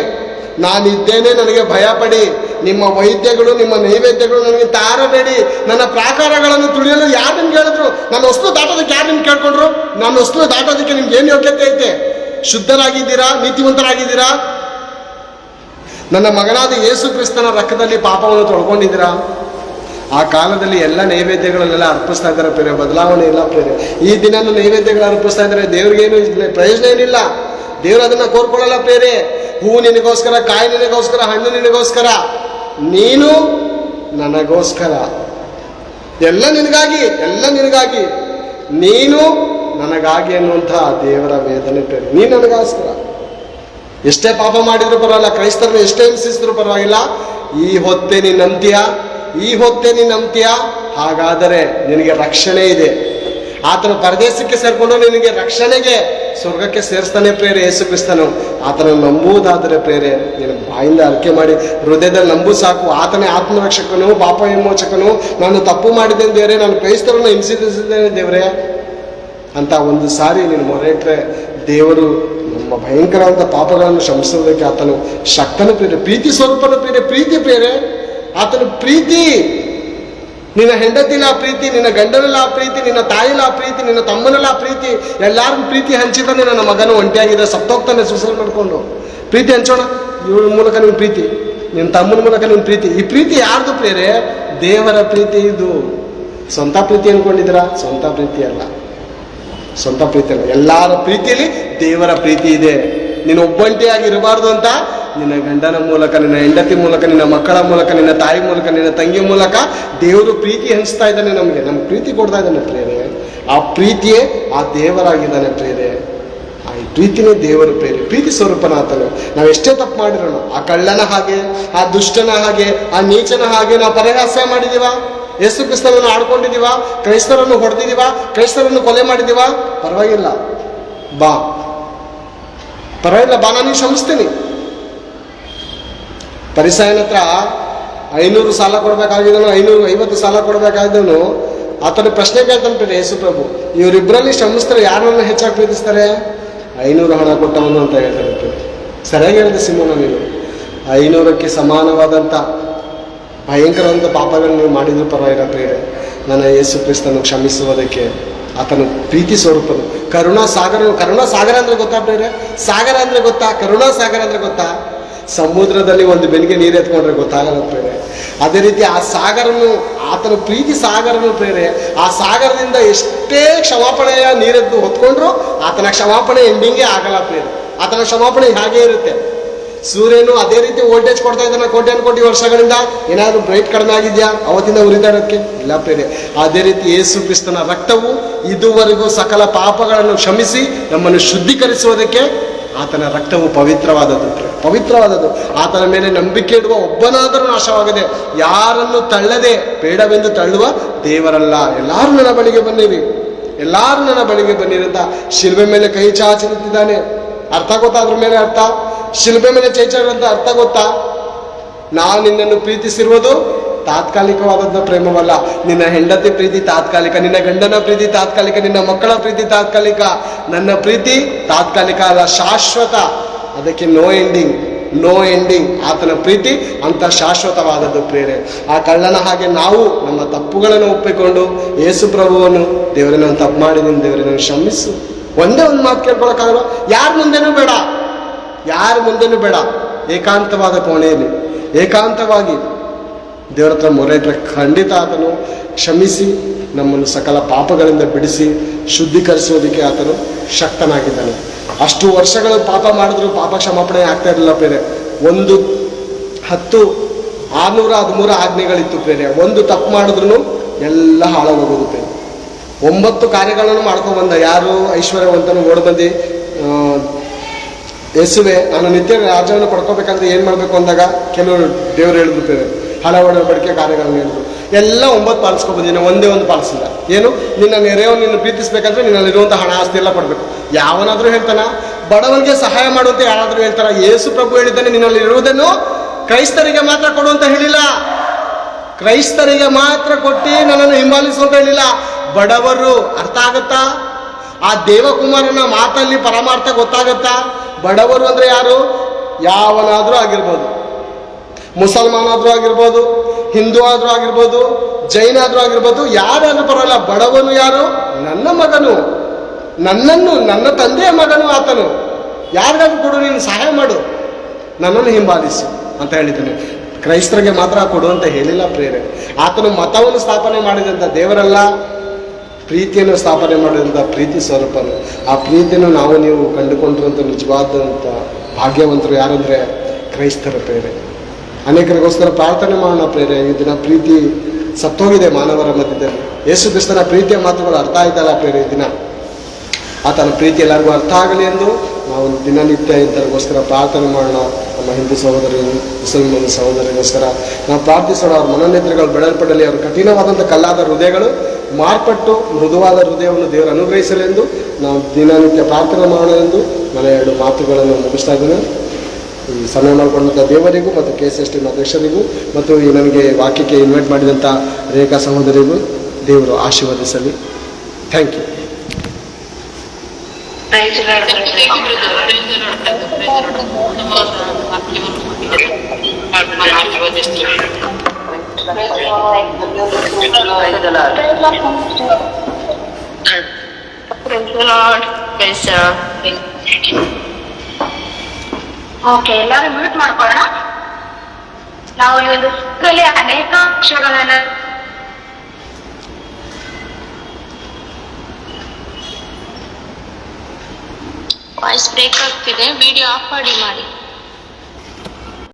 ನಾನಿದ್ದೇನೆ, ನನಗೆ ಭಯ ಪಡಿ. ನಿಮ್ಮ ವೈದ್ಯಗಳು, ನಿಮ್ಮ ನೈವೇದ್ಯಗಳು ನನಗೆ ತಾರಬೇಡಿ. ನನ್ನ ಪ್ರಾಕಾರಗಳನ್ನು ತುಳಿಯಲು ಯಾರು ನಿಮ್ಗೆ ಹೇಳಿದ್ರು? ನನ್ನ ಹೊಸಲು ದಾಟೋದಕ್ಕೆ ಯಾರು ನಿಮ್ಗೆ ಕೇಳ್ಕೊಂಡ್ರು? ನನ್ನ ಹೊಸಲು ದಾಟೋದಕ್ಕೆ ನಿಮ್ಗೆ ಏನು ಯೋಗ್ಯತೆ ಐತೆ? ಶುದ್ಧರಾಗಿದ್ದೀರಾ? ನೀತಿವಂತರಾಗಿದ್ದೀರಾ? ನನ್ನ ಮಗನಾದ ಯೇಸು ಕ್ರಿಸ್ತನ ರಕ್ತದಲ್ಲಿ ಪಾಪವನ್ನು ತೊಳ್ಕೊಂಡಿದ್ದೀರಾ? ಆ ಕಾಲದಲ್ಲಿ ಎಲ್ಲ ನೈವೇದ್ಯಗಳನ್ನೆಲ್ಲ ಅರ್ಪಿಸ್ತಾ ಇದ್ದಾರೆ ಪ್ರೇರೆ, ಬದಲಾವಣೆ ಇಲ್ಲ ಪ್ರೇರೆ. ಈ ದಿನ ನೈವೇದ್ಯಗಳು ಅರ್ಪಿಸ್ತಾ ಇದ್ದಾರೆ, ದೇವ್ರಿಗೇನು ಪ್ರಯೋಜನ ಏನಿಲ್ಲ. ದೇವ್ರು ಅದನ್ನ ಕೋರ್ಕೊಳ್ಳಲ್ಲ ಪ್ರೇರೆ. ಹೂ ನಿನಗೋಸ್ಕರ, ಕಾಯಿ ನಿನಗೋಸ್ಕರ, ಹಣ್ಣು ನಿನಗೋಸ್ಕರ, ನೀನು ನನಗೋಸ್ಕರ. ಎಲ್ಲ ನಿನಗಾಗಿ, ನೀನು ನನಗಾಗಿ ಅನ್ನುವಂತಹ ದೇವರ ವೇದನೆ ಪ್ರೇರೆ. ನೀನು ನನಗೋಸ್ಕರ ಎಷ್ಟೇ ಪಾಪ ಮಾಡಿದ್ರು ಪರವಾಗಿಲ್ಲ, ಕ್ರೈಸ್ತರನ್ನ ಎಷ್ಟೇ ಹಿಂಸಿಸಿದ್ರು ಪರವಾಗಿಲ್ಲ, ಈ ಹೊತ್ತೆ ನೀನು ನಂಬ್ತೀಯ, ಹಾಗಾದರೆ ನಿನಗೆ ರಕ್ಷಣೆ ಇದೆ. ಆತನ ಪರದೇಶಕ್ಕೆ ಸೇರ್ಕೊಂಡು ನಿನಗೆ ರಕ್ಷಣೆಗೆ ಸ್ವರ್ಗಕ್ಕೆ ಸೇರಿಸ್ತಾನೆ ಪ್ರೇರೆ ಯೇಸು ಕ್ರಿಸ್ತನು. ಆತನನ್ನು ನಂಬುವುದಾದರೆ ಪ್ರೇರೆ, ನೀನು ಬಾಯಿಂದ ಅರಿಕೆ ಮಾಡಿ ಹೃದಯದಲ್ಲಿ ನಂಬು ಸಾಕು. ಆತನೇ ಆತ್ಮರಕ್ಷಕನು, ಪಾಪ ವಿಮೋಚಕನು. ನಾನು ತಪ್ಪು ಮಾಡಿದ್ದೇನೆ ದೇವರೇ, ನಾನು ಕ್ರೈಸ್ತರನ್ನು ಹಿಂಸಿಸಿದ್ದೇನೆ ದೇವರೇ ಅಂತ ಒಂದು ಸಾರಿ ನೀನು ಮೊರೆ ಇಟ್ಟರೆ ದೇವರು ನಮ್ಮ ಭಯಂಕರವಾದ ಪಾಪಗಳನ್ನು ಕ್ಷಮಿಸೋದಕ್ಕೆ ಆತನು ಶಕ್ತನ ಪ್ರೇರೆ. ಪ್ರೀತಿ ಸ್ವರೂಪನ ಪ್ರೇರೆ. ಆತನ ಪ್ರೀತಿ, ನಿನ್ನ ಹೆಂಡತಿಲ ಆ ಪ್ರೀತಿ, ನಿನ್ನ ಗಂಡನೆಲ್ಲ ಆ ಪ್ರೀತಿ, ನಿನ್ನ ತಾಯಿಲ ಆ ಪ್ರೀತಿ, ನಿನ್ನ ತಮ್ಮನೆಲ್ಲ ಆ ಪ್ರೀತಿ. ಎಲ್ಲಾರ್ಗು ಪ್ರೀತಿ ಹಂಚಿದ್ದಾನೆ. ನನ್ನ ಮಗನು ಒಂಟಿಯಾಗಿದೆ, ಸತ್ತೋಗ್ತಾನೆ ಸೂಸೈಡ್ ಮಾಡ್ಕೊಂಡು. ಪ್ರೀತಿ ಹಂಚೋಣ. ಇವಳ ಮೂಲಕ ನಿನ್ನ ಪ್ರೀತಿ, ನಿನ್ನ ತಮ್ಮನ ಮೂಲಕ ನಿನ್ನ ಪ್ರೀತಿ. ಈ ಪ್ರೀತಿ ಯಾರ್ದು ಪ್ರೇರೆ? ದೇವರ ಪ್ರೀತಿ ಇದು. ಸ್ವಂತ ಪ್ರೀತಿ ಅನ್ಕೊಂಡಿದ್ದೀರಾ? ಸ್ವಂತ ಪ್ರೀತಿ ಅಲ್ಲ. ಎಲ್ಲರ ಪ್ರೀತಿಯಲ್ಲಿ ದೇವರ ಪ್ರೀತಿ ಇದೆ. ನೀನು ಒಬ್ಬಂಟಿಯಾಗಿ ಇರಬಾರ್ದು ಅಂತ ನಿನ್ನ ಗಂಡನ ಮೂಲಕ, ನಿನ್ನ ಹೆಂಡತಿ ಮೂಲಕ, ನಿನ್ನ ಮಕ್ಕಳ ಮೂಲಕ, ನಿನ್ನ ತಾಯಿ ಮೂಲಕ, ನಿನ್ನ ತಂಗಿ ಮೂಲಕ ದೇವರು ಪ್ರೀತಿ ಹಂಚ್ತಾ ಇದ್ದಾನೆ. ನಮಗೆ ಪ್ರೀತಿ ಕೊಡ್ತಾ ಇದ್ದಾನೆ ಪ್ರೇರೆ. ಆ ಪ್ರೀತಿಯೇ ಆ ದೇವರಾಗಿದ್ದಾನೆ ಪ್ರೇರೆ. ಆ ಪ್ರೀತಿನೇ ದೇವರು ಪ್ರೇರೆ. ಪ್ರೀತಿ ಸ್ವರೂಪನ ಆತನು. ನಾವು ಎಷ್ಟೇ ತಪ್ಪು ಮಾಡಿರೋಣ, ಆ ಕಳ್ಳನ ಹಾಗೆ, ಆ ದುಷ್ಟನ ಹಾಗೆ, ಆ ನೀಚನ ಹಾಗೆ ನಾವು ಪರಿಹಾಸ್ಯ ಮಾಡಿದೀವ? ಯೇಸು ಕ್ರಿಸ್ತನನ್ನು ಆಡ್ಕೊಂಡಿದೀವ? ಕ್ರೈಸ್ತರನ್ನು ಹೊಡೆದಿದೀವ? ಕ್ರೈಸ್ತರನ್ನು ಕೊಲೆ ಮಾಡಿದೀವ? ಪರವಾಗಿಲ್ಲ, ಬಾ ನಾನು ಕ್ಷಮಿಸ್ತೀನಿ. ಪರಿಸಾಯನ ಹತ್ರ 500 ಸಾಲ ಕೊಡಬೇಕಾಗಿದ್ದನು, 550 ಸಾಲ ಕೊಡಬೇಕಾಗಿದ್ದವನು ಆತನ ಪ್ರಶ್ನೆ ಕೇಳ್ತಾನೆ ಯೇಸು ಪ್ರಭು, ಇವರಿಬ್ಬರಲ್ಲಿ ಶ್ರಮಿಸ್ತಾರೆ ಯಾರನ್ನ ಹೆಚ್ಚಾಗಿ ಪ್ರೀತಿಸ್ತಾರೆ? 500 ಹಣ ಕೊಟ್ಟವನು ಅಂತ ಹೇಳ್ತಾರೆ. ಸರಿಯಾಗಿ ಹೇಳಿದೆ ಸಿಮೋನ, ನೀನು 500ಕ್ಕೆ ಸಮಾನವಾದಂಥ ಭಯಂಕರವಾದಂಥ ಪಾಪಗಳನ್ನು ನೀವು ಮಾಡಿದ್ರು ಪರವಾಗಿಲ್ಲ ಪ್ರಿಯರೇ, ನನ್ನ ಯೇಸು ಕ್ರಿಸ್ತನು ಕ್ಷಮಿಸುವುದಕ್ಕೆ ಆತನು ಪ್ರೀತಿ ಸ್ವರೂಪನು, ಕರುಣಾ ಸಾಗರ ಅಂದರೆ ಗೊತ್ತಾ ಪ್ರಿಯರೇ? ಸಾಗರ ಅಂದರೆ ಗೊತ್ತಾ? ಕರುಣಾ ಸಾಗರ ಅಂದರೆ ಗೊತ್ತಾ? ಸಮುದ್ರದಲ್ಲಿ ಒಂದು ಬೆನ್ನಿಗೆ ನೀರು ಎತ್ಕೊಂಡ್ರೆ ಗೊತ್ತಾಗಲ್ಲ ಪ್ರೇರೆ. ಅದೇ ರೀತಿ ಆ ಸಾಗರನು, ಆತನ ಪ್ರೀತಿ ಸಾಗರನು ಪ್ರೇರೆ, ಆ ಸಾಗರದಿಂದ ಎಷ್ಟೇ ಕ್ಷಮಾಪಣೆಯ ನೀರೆದ್ದು ಹೊತ್ಕೊಂಡ್ರು ಆತನ ಕ್ಷಮಾಪಣೆ ಎಂಡಿಂಗೇ ಆಗಲ್ಲ ಪ್ರೇರೆ. ಆತನ ಕ್ಷಮಾಪಣೆ ಹಾಗೇ ಇರುತ್ತೆ. ಸೂರ್ಯನು ಅದೇ ರೀತಿ ವೋಲ್ಟೇಜ್ ಕೊಡ್ತಾ ಇದ್ದಾನೆ ಕೋಟಿ ವರ್ಷಗಳಿಂದ. ಏನಾದರೂ ಬ್ರೈಟ್ ಕಡಿಮೆ ಆಗಿದೆಯಾ ಅವತ್ತಿಂದ ಉರಿತಾ ಇರೋದಕ್ಕೆ? ಇಲ್ಲ ಪ್ರೇರೆ. ಅದೇ ರೀತಿ ಯೇಸು ಕ್ರಿಸ್ತನ ರಕ್ತವು ಇದುವರೆಗೂ ಸಕಲ ಪಾಪಗಳನ್ನು ಕ್ಷಮಿಸಿ ನಮ್ಮನ್ನು ಶುದ್ಧೀಕರಿಸುವುದಕ್ಕೆ ಆತನ ರಕ್ತವು ಪವಿತ್ರವಾದದ್ದು. ಆತನ ಮೇಲೆ ನಂಬಿಕೆ ಇಡುವ ಒಬ್ಬನಾದರೂ ನಾಶವಾಗದೆ, ಯಾರನ್ನು ತಳ್ಳದೆ ಬೇಡವೆಂದು ತಳ್ಳುವ ದೇವರಲ್ಲ. ಎಲ್ಲರೂ ನನ್ನ ಬಳಿಗೆ ಬನ್ನಿರಿ ಅಂತ ಶಿಲ್ಬೆ ಮೇಲೆ ಕೈ ಚಾಚಿ ನಿಂತಿದ್ದಾನೆ. ಅರ್ಥ ಗೊತ್ತಾ? ಅದ್ರ ಮೇಲೆ ಅರ್ಥ, ಶಿಲ್ಬೆ ಮೇಲೆ ಚೈಚಾಡಂತ ಅರ್ಥ ಗೊತ್ತಾ? ನಾನು ನಿನ್ನನ್ನು ಪ್ರೀತಿಸಿರುವುದು ತಾತ್ಕಾಲಿಕವಾದದ್ದ ಪ್ರೇಮವಲ್ಲ. ನಿನ್ನ ಹೆಂಡತಿ ಪ್ರೀತಿ ತಾತ್ಕಾಲಿಕ, ನಿನ್ನ ಗಂಡನ ಪ್ರೀತಿ ತಾತ್ಕಾಲಿಕ, ನಿನ್ನ ಮಕ್ಕಳ ಪ್ರೀತಿ ತಾತ್ಕಾಲಿಕ. ನನ್ನ ಪ್ರೀತಿ ತಾತ್ಕಾಲಿಕ ಅಲ್ಲ, ಶಾಶ್ವತ. ಅದಕ್ಕೆ ನೋ ಎಂಡಿಂಗ್. ಆತನ ಪ್ರೀತಿ ಅಂತ ಶಾಶ್ವತವಾದದ್ದು ಪ್ರೇರೆ. ಆ ಕಳ್ಳನ ಹಾಗೆ ನಾವು ನಮ್ಮ ತಪ್ಪುಗಳನ್ನು ಒಪ್ಪಿಕೊಂಡು ಯೇಸು ಪ್ರಭುವನ್ನು, ದೇವರೇ ನಾನು ತಪ್ಪು ಮಾಡಿದ್ದೀನಿ, ದೇವರೇ ನಾನು ಕ್ಷಮಿಸು. ಒಂದೇ ಒಂದು ಮಾತು ಕೇಳ್ಕೊಳಕ್ಕಾಗಲ್ಲ, ಯಾರ ಮುಂದೆನೂ ಬೇಡ. ಏಕಾಂತವಾದ ಕೋಣೆಯಲ್ಲಿ ಏಕಾಂತವಾಗಿ ದೇವರ ಹತ್ರ ಮೊರೆ ಇಟ್ಟರೆ ಖಂಡಿತ ಆತನು ಕ್ಷಮಿಸಿ ನಮ್ಮನ್ನು ಸಕಲ ಪಾಪಗಳಿಂದ ಬಿಡಿಸಿ ಶುದ್ಧೀಕರಿಸುವುದಕ್ಕೆ ಆತನು ಶಕ್ತನಾಗಿದ್ದಾನೆ. ಅಷ್ಟು ವರ್ಷಗಳು ಪಾಪ ಮಾಡಿದ್ರು ಪಾಪ ಕ್ಷಮಾಪಣೆ ಆಗ್ತಾ ಇರಲಿಲ್ಲ ಪ್ರೇರೆ. 613 ಆಜ್ಞೆಗಳಿತ್ತು ಪ್ರೇರೆ. ಒಂದು ತಪ್ಪು ಮಾಡಿದ್ರು ಎಲ್ಲ ಹಾಳಾಗೋಗೋದು ಪ್ರೇರೆ. 9 ಕಾರ್ಯಗಳನ್ನು ಮಾಡ್ಕೊಂಡ್ಬಂದ ಯಾರು? ಐಶ್ವರ್ಯವಂತನು ಓಡಬಂದು, ಯೇಸುವೆ ನಾನು ನಿತ್ಯ ರಾಜ್ಯವನ್ನು ಪಡ್ಕೋಬೇಕಂದ್ರೆ ಏನು ಮಾಡಬೇಕು ಅಂದಾಗ ಕೆಲವರು ದೇವರು ಹೇಳಿದ್ರು ಪ್ರೇರೆ, ಹಲವಡಬಡಿಕೆ ಕಾರ್ಯಗಳನ್ನು ಹೇಳಿದ್ರು. ಎಲ್ಲ 9 ಪಾಲಿಸ್ಕೊಬಂದಿನ, ಒಂದೇ ಒಂದು ಪಾಲಿಸಿಲ್ಲ. ಏನು? ನಿನ್ನ ನೆರೆಯವನು ನಿನ್ನ ಪ್ರೀತಿಸ್ಬೇಕಂದ್ರೆ ನಿನ್ನಲ್ಲಿರುವಂಥ ಹಣ ಆಸ್ತಿ ಎಲ್ಲ ಕೊಡಬೇಕು. ಯಾವನಾದರೂ ಹೇಳ್ತಾನ? ಬಡವನಿಗೆ ಸಹಾಯ ಮಾಡುವಂತೆ ಯಾರಾದರೂ ಹೇಳ್ತಾರ? ಯೇಸು ಪ್ರಭು ಹೇಳಿದ್ದಾನೆ, ನಿನ್ನಲ್ಲಿ ಇರುವುದನ್ನು ಕ್ರೈಸ್ತರಿಗೆ ಮಾತ್ರ ಕೊಡು ಅಂತ ಹೇಳಿಲ್ಲ. ಕ್ರೈಸ್ತರಿಗೆ ಮಾತ್ರ ಕೊಟ್ಟು ನನ್ನನ್ನು ಹಿಂಬಾಲಿಸುವಂತ ಹೇಳಿಲ್ಲ. ಬಡವರು ಅರ್ಥ ಆಗತ್ತಾ? ಆ ದೇವಕುಮಾರನ ಮಾತಲ್ಲಿ ಪರಮಾರ್ಥ ಗೊತ್ತಾಗತ್ತಾ? ಬಡವರು ಅಂದರೆ ಯಾರು? ಯಾವನಾದರೂ ಆಗಿರ್ಬೋದು, ಮುಸಲ್ಮಾನ ಆದರೂ ಆಗಿರ್ಬೋದು, ಹಿಂದೂ ಆದರೂ ಆಗಿರ್ಬೋದು, ಜೈನ ಆದರೂ ಆಗಿರ್ಬೋದು, ಯಾರಾದರೂ ಪರವಾಗಿಲ್ಲ. ಬಡವನು ಯಾರು? ನನ್ನ ಮಗನು, ನನ್ನ ತಂದೆಯ ಮಗನು ಆತನು. ಯಾರಿಗಾದ್ರೂ ಕೊಡು, ನೀನು ಸಹಾಯ ಮಾಡು, ನನ್ನನ್ನು ಹಿಂಬಾಲಿಸು ಅಂತ ಹೇಳಿದ್ದಾನೆ. ಕ್ರೈಸ್ತರಿಗೆ ಮಾತ್ರ ಕೊಡು ಅಂತ ಹೇಳಿಲ್ಲ ಪ್ರೇರೆ. ಆತನು ಮತವನ್ನು ಸ್ಥಾಪನೆ ಮಾಡಿದಂಥ ದೇವರಲ್ಲ, ಪ್ರೀತಿಯನ್ನು ಸ್ಥಾಪನೆ ಮಾಡಿದಂಥ ಪ್ರೀತಿ ಸ್ವರೂಪನು. ಆ ಪ್ರೀತಿಯನ್ನು ನಾವು ನೀವು ಕಂಡುಕೊಂಡಿರುವಂಥ ನಿಜವಾದಂಥ ಭಾಗ್ಯವಂತರು ಯಾರಂದರೆ ಕ್ರೈಸ್ತರ ಪ್ರೇರೆ. ಅನೇಕರಿಗೋಸ್ಕರ ಪ್ರಾರ್ಥನೆ ಮಾಡೋಣ ಪ್ರೇರೆ. ಈ ದಿನ ಪ್ರೀತಿ ಸತ್ತೋಗಿದೆ ಮಾನವರ ಮಧ್ಯದಲ್ಲಿ. ಯೇಸು ಕ್ರಿಸ್ತನ ಪ್ರೀತಿಯ ಮಾತುಗಳು ಅರ್ಥ ಆಯ್ತಲ್ಲ ಪ್ರೇರೆ. ಈ ದಿನ ಆತನ ಪ್ರೀತಿ ಎಲ್ಲರಿಗೂ ಅರ್ಥ ಆಗಲಿ ಎಂದು ನಾವು ದಿನನಿತ್ಯ ಇಂಥವ್ರಿಗೋಸ್ಕರ ಪ್ರಾರ್ಥನೆ ಮಾಡೋಣ. ನಮ್ಮ ಹಿಂದೂ ಸಹೋದರಿ, ಮುಸಲ್ಮಾನ ಸಹೋದರಿಗೋಸ್ಕರ ನಾವು ಪ್ರಾರ್ಥಿಸೋಣ. ಅವ್ರ ಮನೋನೇತ್ರಗಳು ಬೆಳಲ್ಪಡಲಿ, ಅವ್ರ ಕಠಿಣವಾದಂಥ ಕಲ್ಲಾದ ಹೃದಯಗಳು ಮಾರ್ಪಟ್ಟು ಮೃದುವಾದ ಹೃದಯವನ್ನು ದೇವರು ಅನುಗ್ರಹಿಸಲೆಂದು ನಾವು ದಿನನಿತ್ಯ ಪ್ರಾರ್ಥನೆ ಮಾಡೋಣ ಎಂದು ನನ್ನ 2 ಮಾತುಗಳನ್ನು ಮುಗಿಸ್ತಾ ಇದ್ದೇನೆ. ಈ ಸಮಯ ಮಾಡಿಕೊಂಡಂಥ ದೇವರಿಗೂ ಮತ್ತು KCST ಅಧ್ಯಕ್ಷರಿಗೂ ಮತ್ತು ಈ ನನಗೆ ವಾಕ್ಯಕ್ಕೆ ಇನ್ವೈಟ್ ಮಾಡಿದಂಥ ರೇಖಾ ಸಹೋದರಿಗೂ ದೇವರು ಆಶೀರ್ವದಿಸಲಿ. Thank you. ಓಕೆ, ಎಲ್ಲರೂ ಮ್ಯೂಟ್ ಮಾಡ್ಕೊಳ್ಳೋಣ. ನಾವು ಈ ಒಂದು ಅನೇಕ ವಿಷಯಗಳನ್ನ ವಾಯ್ಸ್ ಬ್ರೇಕ್ ಆಗ್ತಿದೆ, ವಿಡಿಯೋ ಆಫ್ ಮಾಡಿ.